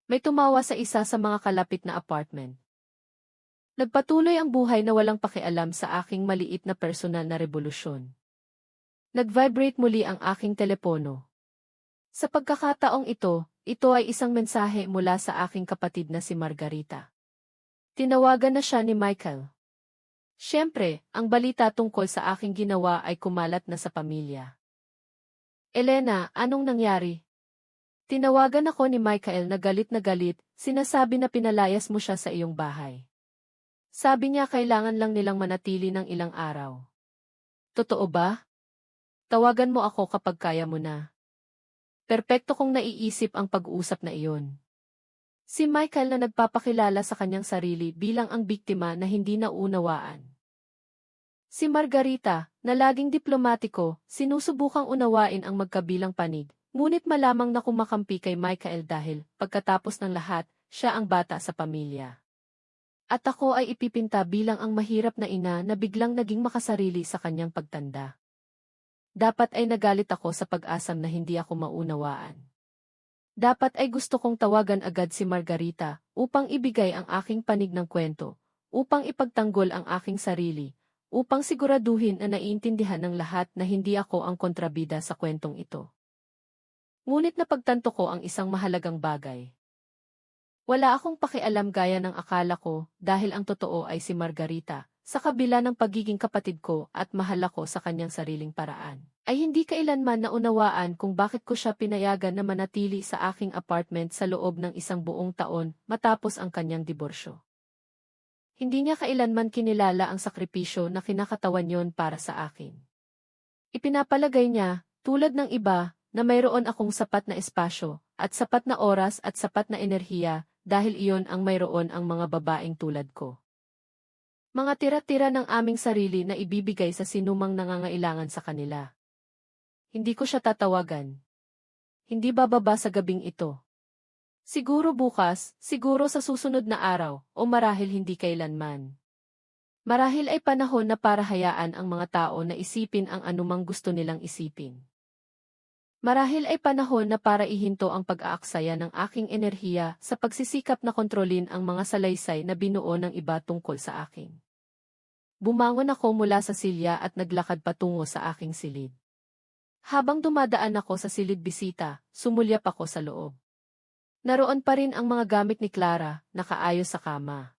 May tumawa sa isa sa mga kalapit na apartment. Nagpatuloy ang buhay na walang pakialam sa aking maliit na personal na revolusyon. Nag-vibrate muli ang aking telepono. Sa pagkakataong ito ay isang mensahe mula sa aking kapatid na si Margarita. Tinawagan na siya ni Michael. Siyempre, ang balita tungkol sa aking ginawa ay kumalat na sa pamilya. Elena, anong nangyari? Tinawagan ako ni Michael na galit, sinasabi na pinalayas mo siya sa iyong bahay. Sabi niya kailangan lang nilang manatili ng ilang araw. Totoo ba? Tawagan mo ako kapag kaya mo na. Perpekto kong naiisip ang pag-uusap na iyon. Si Michael na nagpapakilala sa kanyang sarili bilang ang biktima na hindi naunawaan. Si Margarita, na laging diplomatiko, sinusubukang unawain ang magkabilang panig, ngunit malamang na kumakampi kay Michael dahil, pagkatapos ng lahat, siya ang bata sa pamilya. At ako ay ipipinta bilang ang mahirap na ina na biglang naging makasarili sa kanyang pagtanda. Dapat ay nagalit ako sa pag-asam na hindi ako maunawaan. Dapat ay gusto kong tawagan agad si Margarita upang ibigay ang aking panig ng kwento, upang ipagtanggol ang aking sarili, upang siguraduhin na naiintindihan ng lahat na hindi ako ang kontrabida sa kwentong ito. Ngunit napagtanto ko ang isang mahalagang bagay. Wala akong pakialam gaya ng akala ko dahil ang totoo ay si Margarita, sa kabila ng pagiging kapatid ko at mahal ako sa kanyang sariling paraan, ay hindi kailanman naunawaan kung bakit ko siya pinayagan na manatili sa aking apartment sa loob ng isang buong taon matapos ang kanyang diborsyo. Hindi niya kailanman kinilala ang sakripisyo na kinakatawan yon para sa akin. Ipinapalagay niya, tulad ng iba, na mayroon akong sapat na espasyo, at sapat na oras at sapat na enerhiya, dahil iyon ang mayroon ang mga babaeng tulad ko. Mga tira-tira ng aming sarili na ibibigay sa sinumang nangangailangan sa kanila. Hindi ko siya tatawagan. Hindi bababa sa gabing ito. Siguro bukas, siguro sa susunod na araw, o marahil hindi kailanman. Marahil ay panahon na para hayaan ang mga tao na isipin ang anumang gusto nilang isipin. Marahil ay panahon na para ihinto ang pag-aaksaya ng aking enerhiya sa pagsisikap na kontrolin ang mga salaysay na binuo ng iba tungkol sa akin. Bumangon ako mula sa silya at naglakad patungo sa aking silid. Habang dumadaan ako sa silid bisita, sumulyap ako sa loob. Naroon pa rin ang mga gamit ni Clara, nakaayos sa kama.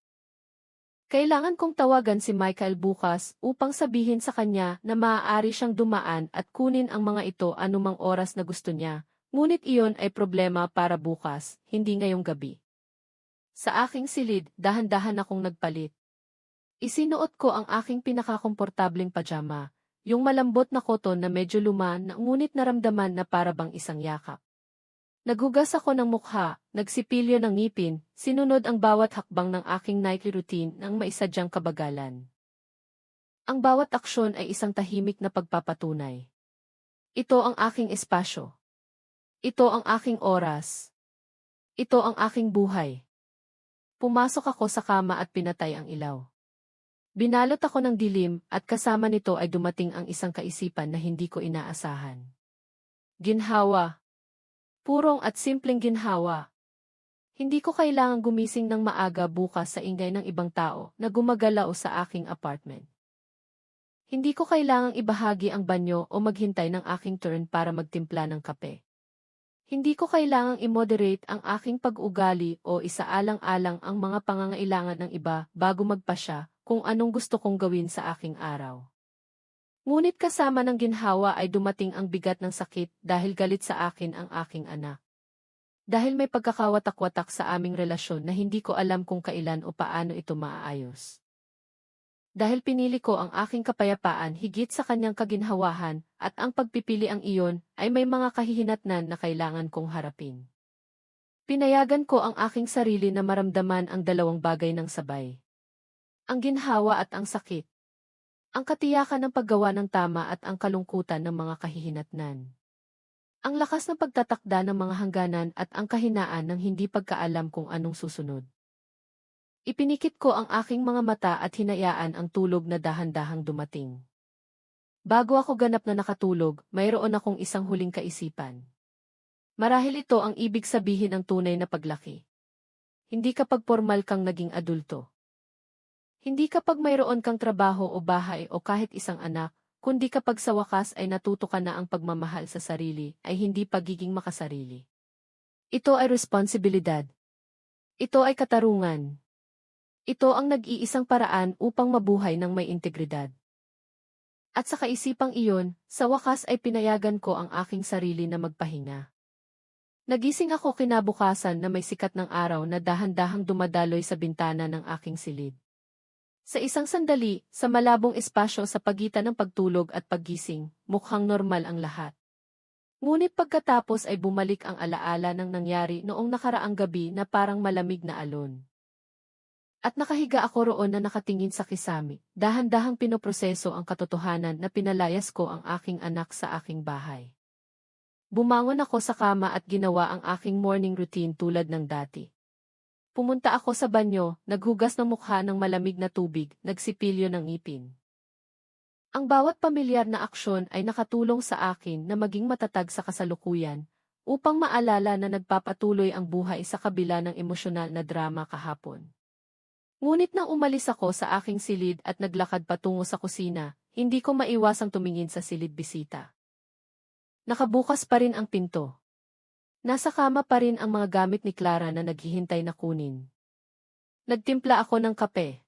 Kailangan kong tawagan si Michael bukas upang sabihin sa kanya na maaari siyang dumaan at kunin ang mga ito anumang oras na gusto niya, ngunit iyon ay problema para bukas, hindi ngayong gabi. Sa aking silid, dahan-dahan akong nagpalit. Isinuot ko ang aking pinakakomportableng pajama, yung malambot na koton na medyo luma na ngunit naramdaman na para bang isang yakap. Naghugas ako ng mukha, nagsipilyo ng ngipin, sinunod ang bawat hakbang ng aking nightly routine ng maisadyang kabagalan. Ang bawat aksyon ay isang tahimik na pagpapatunay. Ito ang aking espasyo. Ito ang aking oras. Ito ang aking buhay. Pumasok ako sa kama at pinatay ang ilaw. Binalot ako ng dilim at kasama nito ay dumating ang isang kaisipan na hindi ko inaasahan. Ginhawa. Purong at simpleng ginhawa. Hindi ko kailangang gumising ng maaga bukas sa ingay ng ibang tao na gumagalaw sa aking apartment. Hindi ko kailangang ibahagi ang banyo o maghintay ng aking turn para magtimpla ng kape. Hindi ko kailangang i-moderate ang aking pag-ugali o isaalang-alang ang mga pangangailangan ng iba bago magpasya kung anong gusto kong gawin sa aking araw. Ngunit kasama ng ginhawa ay dumating ang bigat ng sakit dahil galit sa akin ang aking anak. Dahil may pagkakawatak-watak sa aming relasyon na hindi ko alam kung kailan o paano ito maaayos. Dahil pinili ko ang aking kapayapaan higit sa kanyang kaginhawahan at ang pagpipili ang iyon ay may mga kahihinatnan na kailangan kong harapin. Pinayagan ko ang aking sarili na maramdaman ang dalawang bagay ng sabay. Ang ginhawa at ang sakit. Ang katiyakan ng paggawa ng tama at ang kalungkutan ng mga kahihinatnan. Ang lakas ng pagtatakda ng mga hangganan at ang kahinaan ng hindi pagkaalam kung anong susunod. Ipinikit ko ang aking mga mata at hinayaan ang tulog na dahan-dahang dumating. Bago ako ganap na nakatulog, mayroon akong isang huling kaisipan. Marahil ito ang ibig sabihin ng tunay na paglaki. Hindi kapag formal kang naging adulto. Hindi kapag mayroon kang trabaho o bahay o kahit isang anak, kundi kapag sa wakas ay natuto ka na ang pagmamahal sa sarili ay hindi pagiging makasarili. Ito ay responsibilidad. Ito ay katarungan. Ito ang nag-iisang paraan upang mabuhay ng may integridad. At sa kaisipang iyon, sa wakas ay pinayagan ko ang aking sarili na magpahinga. Nagising ako kinabukasan na may sikat ng araw na dahan-dahang dumadaloy sa bintana ng aking silid. Sa isang sandali, sa malabong espasyo sa pagitan ng pagtulog at paggising, mukhang normal ang lahat. Ngunit pagkatapos ay bumalik ang alaala ng nangyari noong nakaraang gabi na parang malamig na alon. At nakahiga ako roon na nakatingin sa kisame, dahan-dahang pinoproseso ang katotohanan na pinalayas ko ang aking anak sa aking bahay. Bumangon ako sa kama at ginawa ang aking morning routine tulad ng dati. Pumunta ako sa banyo, naghugas ng mukha ng malamig na tubig, nagsipilyo ng ngipin. Ang bawat pamilyar na aksyon ay nakatulong sa akin na maging matatag sa kasalukuyan, upang maalala na nagpapatuloy ang buhay sa kabila ng emosyonal na drama kahapon. Ngunit nang umalis ako sa aking silid at naglakad patungo sa kusina, hindi ko maiwasang tumingin sa silid bisita. Nakabukas pa rin ang pinto. Nasa kama pa rin ang mga gamit ni Clara na naghihintay na kunin. Nagtimpla ako ng kape.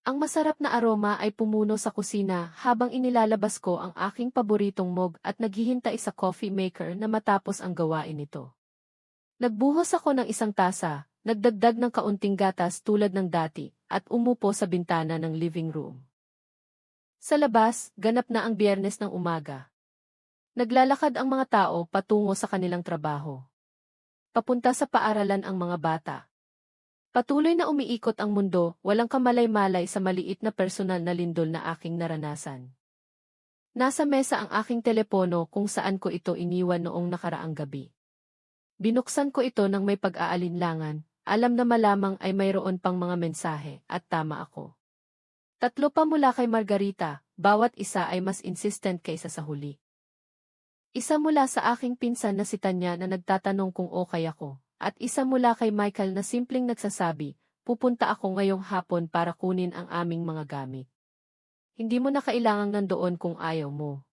Ang masarap na aroma ay pumuno sa kusina habang inilalabas ko ang aking paboritong mug at naghihintay sa coffee maker na matapos ang gawain nito. Nagbuhos ako ng isang tasa. Nagdagdag ng kaunting gatas tulad ng dati, at umupo sa bintana ng living room. Sa labas, ganap na ang Biyernes ng umaga. Naglalakad ang mga tao patungo sa kanilang trabaho. Papunta sa paaralan ang mga bata. Patuloy na umiikot ang mundo, walang kamalay-malay sa maliit na personal na lindol na aking naranasan. Nasa mesa ang aking telepono kung saan ko ito iniwan noong nakaraang gabi. Binuksan ko ito nang may pag-aalinlangan. Alam na malamang ay mayroon pang mga mensahe, at tama ako. 3 pa mula kay Margarita, bawat isa ay mas insistent kaysa sa huli. Isa mula sa aking pinsan na si Tanya na nagtatanong kung okay ako, at isa mula kay Michael na simpleng nagsasabi, pupunta ako ngayong hapon para kunin ang aming mga gamit. Hindi mo na kailangang nandoon kung ayaw mo.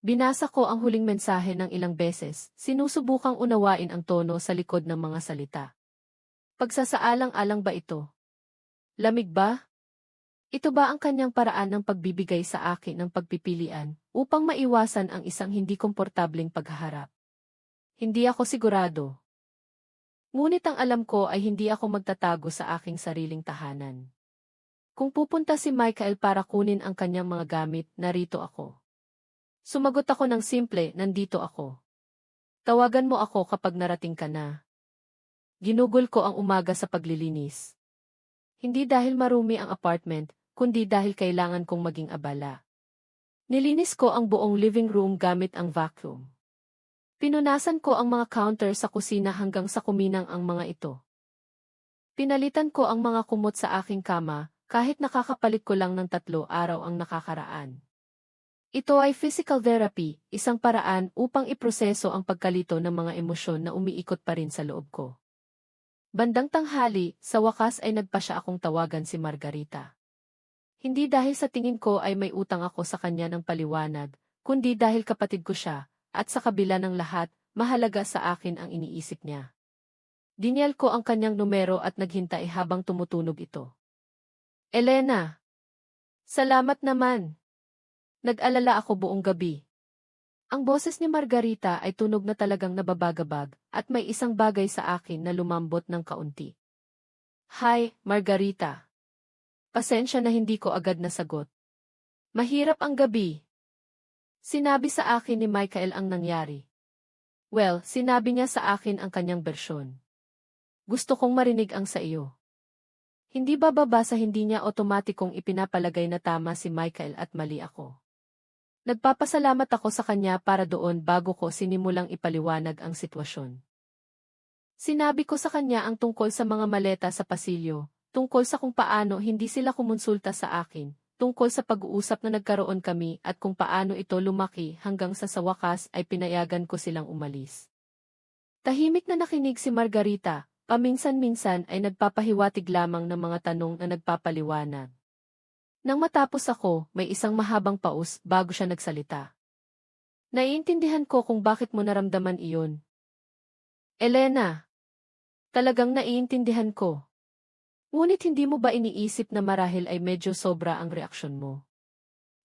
Binasa ko ang huling mensahe ng ilang beses, sinusubukang unawain ang tono sa likod ng mga salita. Pagsasaalang-alang ba ito? Lamig ba? Ito ba ang kanyang paraan ng pagbibigay sa akin ng pagpipilian upang maiwasan ang isang hindi komportableng paghaharap? Hindi ako sigurado. Ngunit ang alam ko ay hindi ako magtatago sa aking sariling tahanan. Kung pupunta si Michael para kunin ang kanyang mga gamit, narito ako. Sumagot ako ng simple, nandito ako. Tawagan mo ako kapag narating ka na. Ginugol ko ang umaga sa paglilinis. Hindi dahil marumi ang apartment, kundi dahil kailangan kong maging abala. Nilinis ko ang buong living room gamit ang vacuum. Pinunasan ko ang mga counter sa kusina hanggang sa kuminang ang mga ito. Pinalitan ko ang mga kumot sa aking kama, kahit nakakapalit ko lang ng 3 araw ang nakakaraan. Ito ay physical therapy, isang paraan upang iproseso ang pagkalito ng mga emosyon na umiikot pa rin sa loob ko. Bandang tanghali, sa wakas ay nagpasya akong tawagan si Margarita. Hindi dahil sa tingin ko ay may utang ako sa kanya ng paliwanag, kundi dahil kapatid ko siya, at sa kabila ng lahat, mahalaga sa akin ang iniisip niya. Dinyal ko ang kanyang numero at naghintay habang tumutunog ito. Elena! Salamat naman! Nag-alala ako buong gabi. Ang boses ni Margarita ay tunog na talagang nababagabag at may isang bagay sa akin na lumambot ng kaunti. Hi, Margarita. Pasensya na hindi ko agad nasagot. Mahirap ang gabi. Sinabi sa akin ni Michael ang nangyari. Well, sinabi niya sa akin ang kanyang bersyon. Gusto kong marinig ang sa iyo. Hindi ba sa hindi niya otomatikong ipinapalagay na tama si Michael at mali ako? Nagpapasalamat ako sa kanya para doon bago ko sinimulang ipaliwanag ang sitwasyon. Sinabi ko sa kanya ang tungkol sa mga maleta sa pasilyo, tungkol sa kung paano hindi sila kumonsulta sa akin, tungkol sa pag-uusap na nagkaroon kami at kung paano ito lumaki hanggang sa wakas ay pinayagan ko silang umalis. Tahimik na nakinig si Margarita, paminsan-minsan ay nagpapahiwatig lamang ng mga tanong na nagpapaliwanag. Nang matapos ako, may isang mahabang paus bago siya nagsalita. Naiintindihan ko kung bakit mo naramdaman iyon. Elena, talagang naiintindihan ko. Ngunit hindi mo ba iniisip na marahil ay medyo sobra ang reaksyon mo?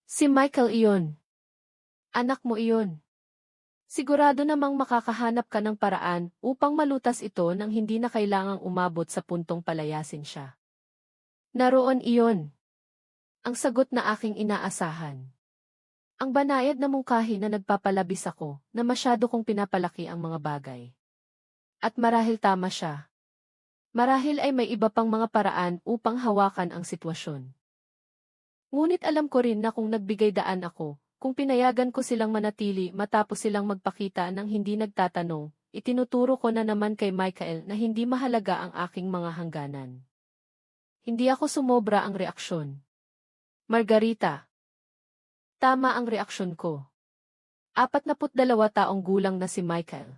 Si Michael iyon. Anak mo iyon. Sigurado namang makakahanap ka ng paraan upang malutas ito nang hindi na kailangang umabot sa puntong palayasin siya. Naroon iyon. Ang sagot na aking inaasahan. Ang banayad na mungkahi na nagpapalabis ako na masyado kong pinapalaki ang mga bagay. At marahil tama siya. Marahil ay may iba pang mga paraan upang hawakan ang sitwasyon. Ngunit alam ko rin na kung nagbigay daan ako, kung pinayagan ko silang manatili matapos silang magpakita ng hindi nagtatanong, itinuturo ko na naman kay Michael na hindi mahalaga ang aking mga hangganan. Hindi ako sumobra ang reaksyon. Margarita. Tama ang reaksyon ko. 42 taong gulang na si Michael.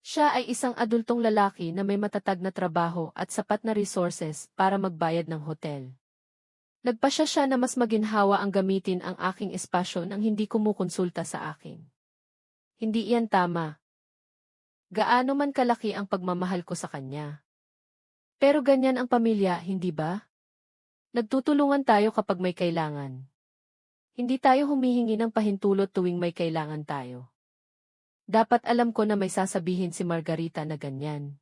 Siya ay isang adultong lalaki na may matatag na trabaho at sapat na resources para magbayad ng hotel. Nagpasya siya na mas maginhawa ang gamitin ang aking espasyo nang hindi kumukonsulta sa akin. Hindi iyan tama. Gaano man kalaki ang pagmamahal ko sa kanya. Pero ganyan ang pamilya, hindi ba? Nagtutulungan tayo kapag may kailangan. Hindi tayo humihingi ng pahintulot tuwing may kailangan tayo. Dapat alam ko na may sasabihin si Margarita na ganyan.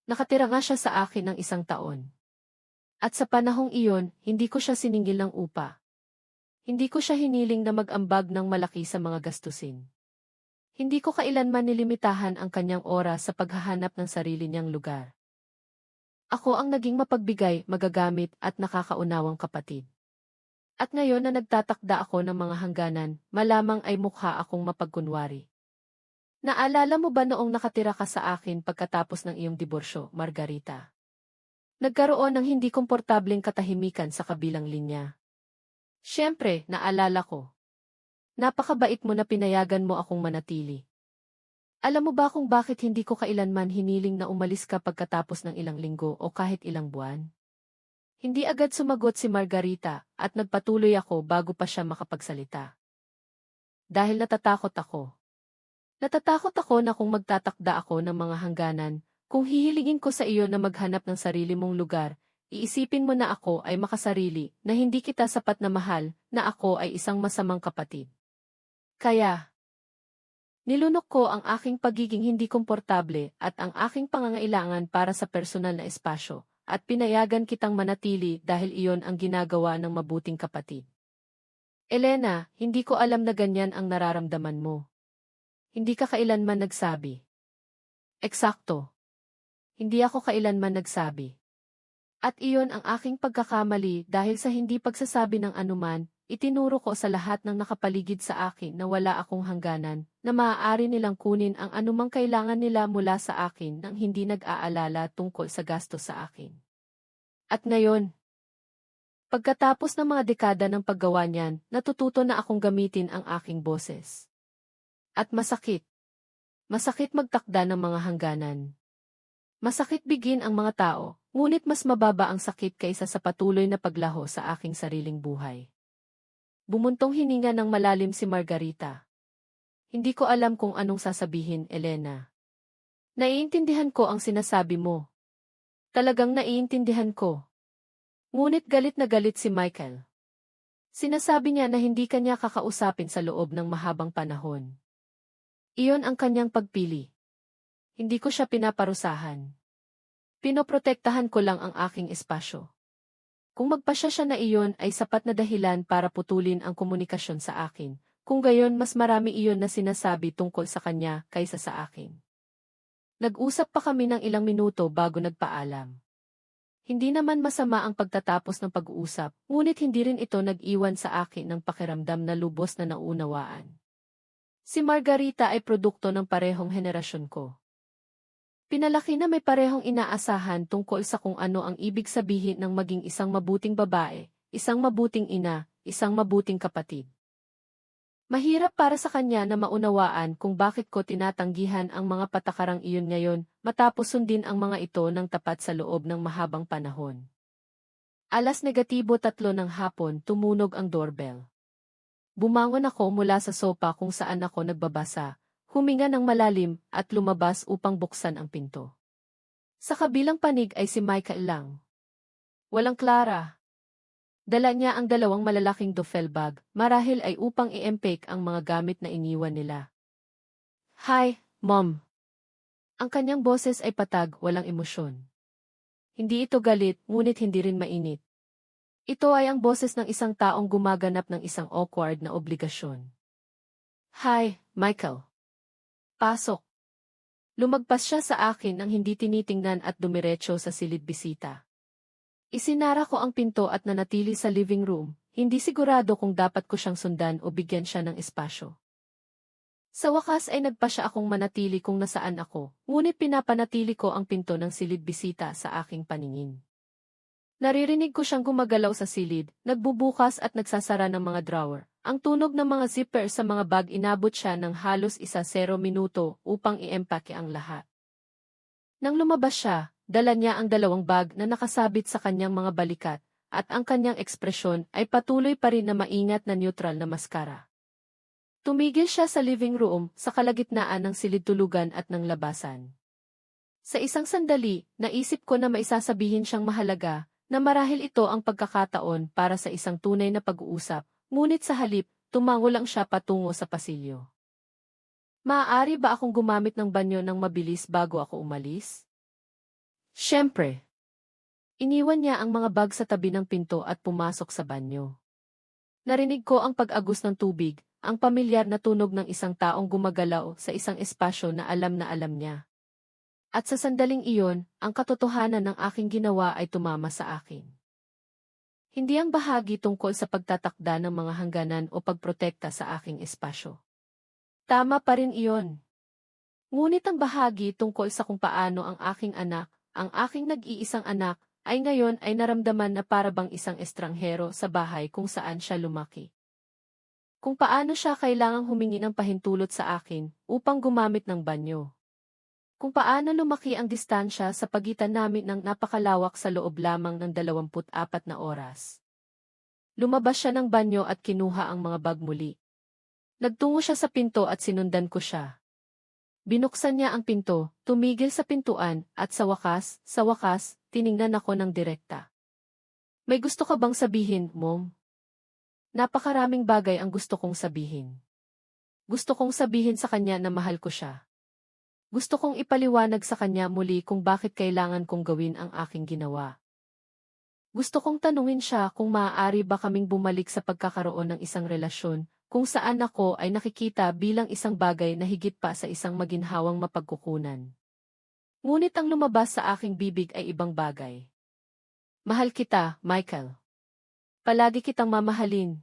Nakatira nga siya sa akin ng 1 taon. At sa panahong iyon, hindi ko siya siningil ng upa. Hindi ko siya hiniling na mag-ambag ng malaki sa mga gastusin. Hindi ko kailanman nilimitahan ang kanyang oras sa paghahanap ng sarili niyang lugar. Ako ang naging mapagbigay, magagamit at nakakaunawang kapatid. At ngayon na nagtatakda ako ng mga hangganan, malamang ay mukha akong mapagkunwari. Naalala mo ba noong nakatira ka sa akin pagkatapos ng iyong diborsyo, Margarita? Nagkaroon ng hindi komportableng katahimikan sa kabilang linya. Siyempre, naalala ko. Napakabait mo na pinayagan mo akong manatili. Alam mo ba kung bakit hindi ko kailanman hiniling na umalis ka pagkatapos ng ilang linggo o kahit ilang buwan? Hindi agad sumagot si Margarita at nagpatuloy ako bago pa siya makapagsalita. Dahil natatakot ako. Natatakot ako na kung magtatakda ako ng mga hangganan, kung hihilingin ko sa iyo na maghanap ng sarili mong lugar, iisipin mo na ako ay makasarili, na hindi kita sapat na mahal, na ako ay isang masamang kapatid. Kaya, nilunok ko ang aking pagiging hindi komportable at ang aking pangangailangan para sa personal na espasyo, at pinayagan kitang manatili dahil iyon ang ginagawa ng mabuting kapatid. Elena, hindi ko alam na ganyan ang nararamdaman mo. Hindi ka kailanman nagsabi. Eksakto. Hindi ako kailanman nagsabi. At iyon ang aking pagkakamali dahil sa hindi pagsasabi ng anuman, itinuro ko sa lahat ng nakapaligid sa akin na wala akong hangganan, na maaari nilang kunin ang anumang kailangan nila mula sa akin nang hindi nag-aalala tungkol sa gasto sa akin. At ngayon, pagkatapos ng mga dekada ng paggawa niyan, natututo na akong gamitin ang aking boses. At masakit. Masakit magtakda ng mga hangganan. Masakit bigin ang mga tao, ngunit mas mababa ang sakit kaysa sa patuloy na paglaho sa aking sariling buhay. Bumuntong hininga ng malalim si Margarita. Hindi ko alam kung anong sasabihin, Elena. Naiintindihan ko ang sinasabi mo. Talagang naiintindihan ko. Ngunit galit na galit si Michael. Sinasabi niya na hindi kanya kakausapin sa loob ng mahabang panahon. Iyon ang kanyang pagpili. Hindi ko siya pinaparusahan. Pinoprotektahan ko lang ang aking espasyo. Kung magpasya siya na iyon ay sapat na dahilan para putulin ang komunikasyon sa akin, kung gayon mas marami iyon na sinasabi tungkol sa kanya kaysa sa akin. Nag-usap pa kami ng ilang minuto bago nagpaalam. Hindi naman masama ang pagtatapos ng pag-uusap, ngunit hindi rin ito nag-iwan sa akin ng pakiramdam na lubos na naunawaan. Si Margarita ay produkto ng parehong henerasyon ko. Pinalaki na may parehong inaasahan tungkol sa kung ano ang ibig sabihin ng maging isang mabuting babae, isang mabuting ina, isang mabuting kapatid. Mahirap para sa kanya na maunawaan kung bakit ko tinatanggihan ang mga patakarang iyon ngayon, matapos sundin ang mga ito ng tapat sa loob ng mahabang panahon. 3:00 ng hapon tumunog ang doorbell. Bumangon ako mula sa sopa kung saan ako nagbabasa, huminga ng malalim at lumabas upang buksan ang pinto. Sa kabilang panig ay si Michael lang. Walang Clara. Dala niya ang 2 malalaking duffel bag, marahil ay upang i-empake ang mga gamit na iniwan nila. Hi, Mom. Ang kanyang boses ay patag, walang emosyon. Hindi ito galit, ngunit hindi rin mainit. Ito ay ang boses ng isang taong gumaganap ng isang awkward na obligasyon. Hi, Michael. Pasok. Lumagpas siya sa akin nang hindi tinitingnan at dumiretso sa silid bisita. Isinara ko ang pinto at nanatili sa living room, hindi sigurado kung dapat ko siyang sundan o bigyan siya ng espasyo. Sa wakas ay nagpa siya akong manatili kung nasaan ako, ngunit pinapanatili ko ang pinto ng silid bisita sa aking paningin. Naririnig ko siyang gumagalaw sa silid, nagbubukas at nagsasara ng mga drawer. Ang tunog ng mga zipper sa mga bag inabot siya ng halos 10 minuto upang i-empake ang lahat. Nang lumabas siya, dala niya ang 2 bag na nakasabit sa kanyang mga balikat, at ang kanyang ekspresyon ay patuloy pa rin na maingat na neutral na maskara. Tumigil siya sa living room, sa kalagitnaan ng silid tulugan at ng labasan. Sa isang sandali, naisip ko na maisasabihin siyang mahalaga, na marahil ito ang pagkakataon para sa isang tunay na pag-uusap, ngunit sa halip, tumango lang siya patungo sa pasilyo. Maaari ba akong gumamit ng banyo ng mabilis bago ako umalis? Siyempre. Iniwan niya ang mga bag sa tabi ng pinto at pumasok sa banyo. Narinig ko ang pag-agos ng tubig, ang pamilyar na tunog ng isang taong gumagalaw sa isang espasyo na alam niya. At sa sandaling iyon, ang katotohanan ng aking ginawa ay tumama sa akin. Hindi ang bahagi tungkol sa pagtatakda ng mga hangganan o pagprotekta sa aking espasyo. Tama pa rin iyon. Ngunit ang bahagi tungkol sa kung paano ang aking anak, ang aking nag-iisang anak, ay ngayon ay naramdaman na para bang isang estranghero sa bahay kung saan siya lumaki. Kung paano siya kailangang humingi ng pahintulot sa akin upang gumamit ng banyo. Kung paano lumaki ang distansya sa pagitan namin ng napakalawak sa loob lamang ng 24 na oras. Lumabas siya ng banyo at kinuha ang mga bag muli. Nagtungo siya sa pinto at sinundan ko siya. Binuksan niya ang pinto, tumigil sa pintuan, at sa wakas, tiningnan ako ng direkta. May gusto ka bang sabihin, Mom? Napakaraming bagay ang gusto kong sabihin. Gusto kong sabihin sa kanya na mahal ko siya. Gusto kong ipaliwanag sa kanya muli kung bakit kailangan kong gawin ang aking ginawa. Gusto kong tanungin siya kung maaari ba kaming bumalik sa pagkakaroon ng isang relasyon, kung saan ako ay nakikita bilang isang bagay na higit pa sa isang maginhawang mapagkukunan. Ngunit ang lumabas sa aking bibig ay ibang bagay. Mahal kita, Michael. Palagi kitang mamahalin.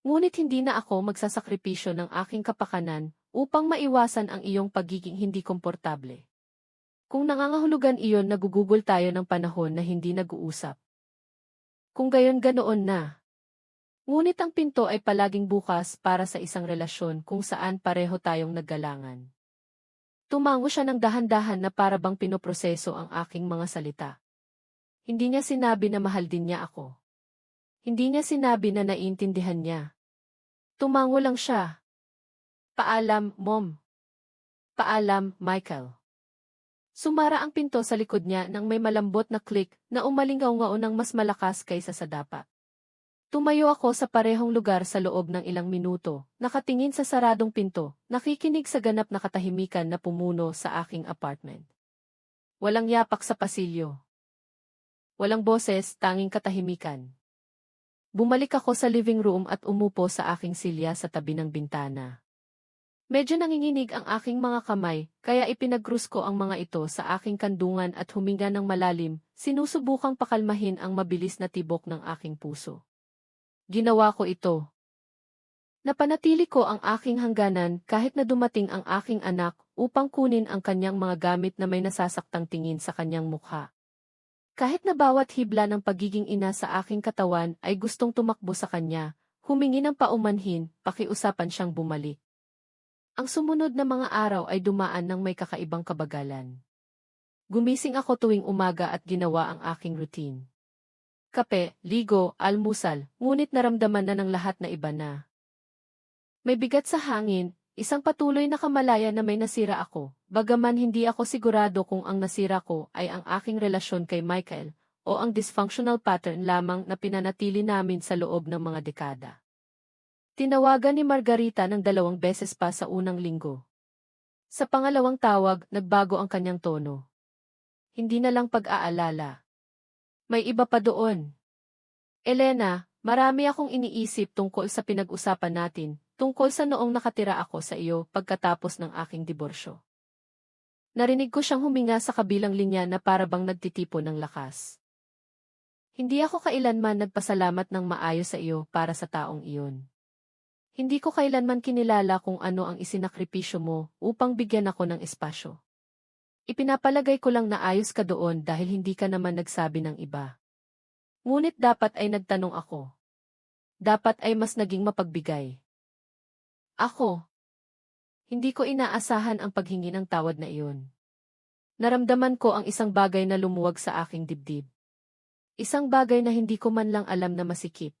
Ngunit hindi na ako magsasakripisyo ng aking kapakanan upang maiwasan ang iyong pagiging hindi komportable. Kung nangangahulugan iyon, nagugugol tayo ng panahon na hindi nag-uusap. Kung gayon, ganoon na. Ngunit ang pinto ay palaging bukas para sa isang relasyon kung saan pareho tayong naggalangan. Tumango siya ng dahan-dahan na para bang pinoproseso ang aking mga salita. Hindi niya sinabi na mahal din niya ako. Hindi niya sinabi na naiintindihan niya. Tumango lang siya. Paalam, Mom. Paalam, Michael. Sumara ang pinto sa likod niya nang may malambot na click na umalingaw-ngao ng mas malakas kaysa sa dapat. Tumayo ako sa parehong lugar sa loob ng ilang minuto, nakatingin sa saradong pinto, nakikinig sa ganap na katahimikan na pumuno sa aking apartment. Walang yapak sa pasilyo. Walang boses, tanging katahimikan. Bumalik ako sa living room at umupo sa aking silya sa tabi ng bintana. Medyo nanginginig ang aking mga kamay, kaya ipinag-krus ko ang mga ito sa aking kandungan at huminga ng malalim, sinusubukang pakalmahin ang mabilis na tibok ng aking puso. Ginawa ko ito. Napanatili ko ang aking hangganan kahit na dumating ang aking anak upang kunin ang kanyang mga gamit na may nasasaktang tingin sa kanyang mukha. Kahit na bawat hibla ng pagiging ina sa aking katawan ay gustong tumakbo sa kanya, humingi ng paumanhin, pakiusapan siyang bumalik. Ang sumunod na mga araw ay dumaan ng may kakaibang kabagalan. Gumising ako tuwing umaga at ginawa ang aking routine. Kape, ligo, almusal, ngunit naramdaman na ng lahat na iba na. May bigat sa hangin, isang patuloy na kamalaya na may nasira ako, bagaman hindi ako sigurado kung ang nasira ko ay ang aking relasyon kay Michael, o ang dysfunctional pattern lamang na pinanatili namin sa loob ng mga dekada. Tinawagan ni Margarita ng 2 beses pa sa unang linggo. Sa pangalawang tawag, nagbago ang kanyang tono. Hindi na lang pag-aalala. May iba pa doon. Elena, marami akong iniisip tungkol sa pinag-usapan natin, tungkol sa noong nakatira ako sa iyo pagkatapos ng aking diborsyo. Narinig ko siyang huminga sa kabilang linya na para bang nagtitipon ng lakas. Hindi ako kailanman nagpasalamat ng maayos sa iyo para sa taong iyon. Hindi ko kailanman kinilala kung ano ang isinakripisyo mo upang bigyan ako ng espasyo. Ipinapalagay ko lang na ayos ka doon dahil hindi ka naman nagsabi ng iba. Ngunit dapat ay nagtanong ako. Dapat ay mas naging mapagbigay. Ako. Hindi ko inaasahan ang paghingi ng tawad na iyon. Naramdaman ko ang isang bagay na lumuwag sa aking dibdib. Isang bagay na hindi ko man lang alam na masikip.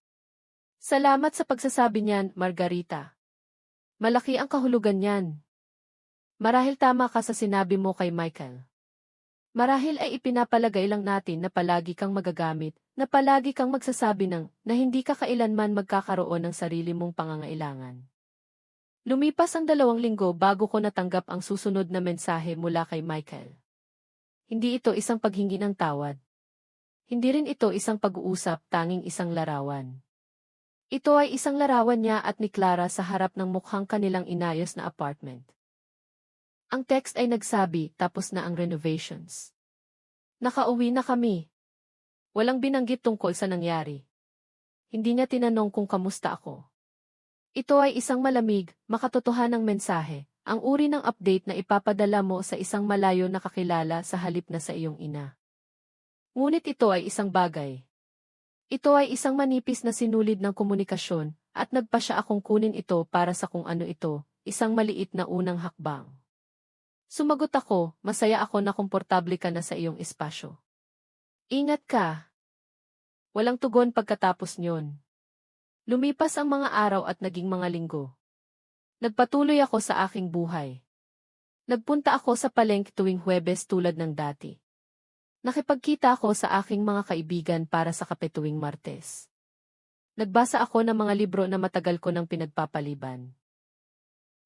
Salamat sa pagsasabi niyan, Margarita. Malaki ang kahulugan niyan. Marahil tama ka sa sinabi mo kay Michael. Marahil ay ipinapalagay lang natin na palagi kang magagamit, na palagi kang magsasabi na hindi ka kailanman magkakaroon ng sarili mong pangangailangan. Lumipas ang 2 linggo bago ko natanggap ang susunod na mensahe mula kay Michael. Hindi ito isang paghingi ng tawad. Hindi rin ito isang pag-uusap, tanging isang larawan. Ito ay isang larawan niya at ni Clara sa harap ng mukhang kanilang inayos na apartment. Ang text ay nagsabi, tapos na ang renovations. Nakauwi na kami. Walang binanggit tungkol sa nangyari. Hindi niya tinanong kung kamusta ako. Ito ay isang malamig, makatotohanang mensahe, ang uri ng update na ipapadala mo sa isang malayo na kakilala sa halip na sa iyong ina. Ngunit ito ay isang bagay. Ito ay isang manipis na sinulid ng komunikasyon, at nagpa siya akong kunin ito para sa kung ano ito, isang maliit na unang hakbang. Sumagot ako, masaya ako na komportable ka na sa iyong espasyo. Ingat ka. Walang tugon pagkatapos niyon. Lumipas ang mga araw at naging mga linggo. Nagpatuloy ako sa aking buhay. Nagpunta ako sa palengke tuwing Huwebes tulad ng dati. Nakipagkita ako sa aking mga kaibigan para sa kape tuwing Martes. Nagbasa ako ng mga libro na matagal ko nang pinagpapaliban.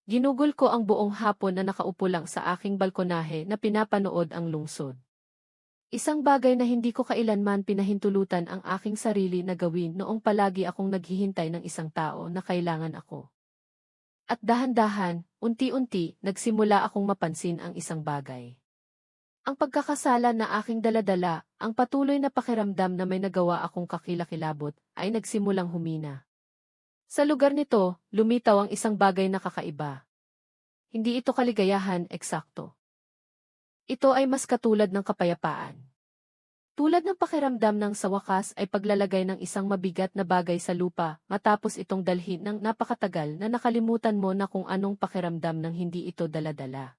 Ginugol ko ang buong hapon na nakaupo lang sa aking balkonahe na pinapanood ang lungsod. Isang bagay na hindi ko kailanman pinahintulutan ang aking sarili na gawin noong palagi akong naghihintay ng isang tao na kailangan ako. At dahan-dahan, unti-unti, nagsimula akong mapansin ang isang bagay. Ang pagkakasala na aking daladala, ang patuloy na pakiramdam na may nagawa akong kakilakilabot, ay nagsimulang humina. Sa lugar nito, lumitaw ang isang bagay na kakaiba. Hindi ito kaligayahan, eksakto. Ito ay mas katulad ng kapayapaan. Tulad ng pakiramdam ng sa wakas ay paglalagay ng isang mabigat na bagay sa lupa matapos itong dalhin ng napakatagal na nakalimutan mo na kung anong pakiramdam ng hindi ito daladala.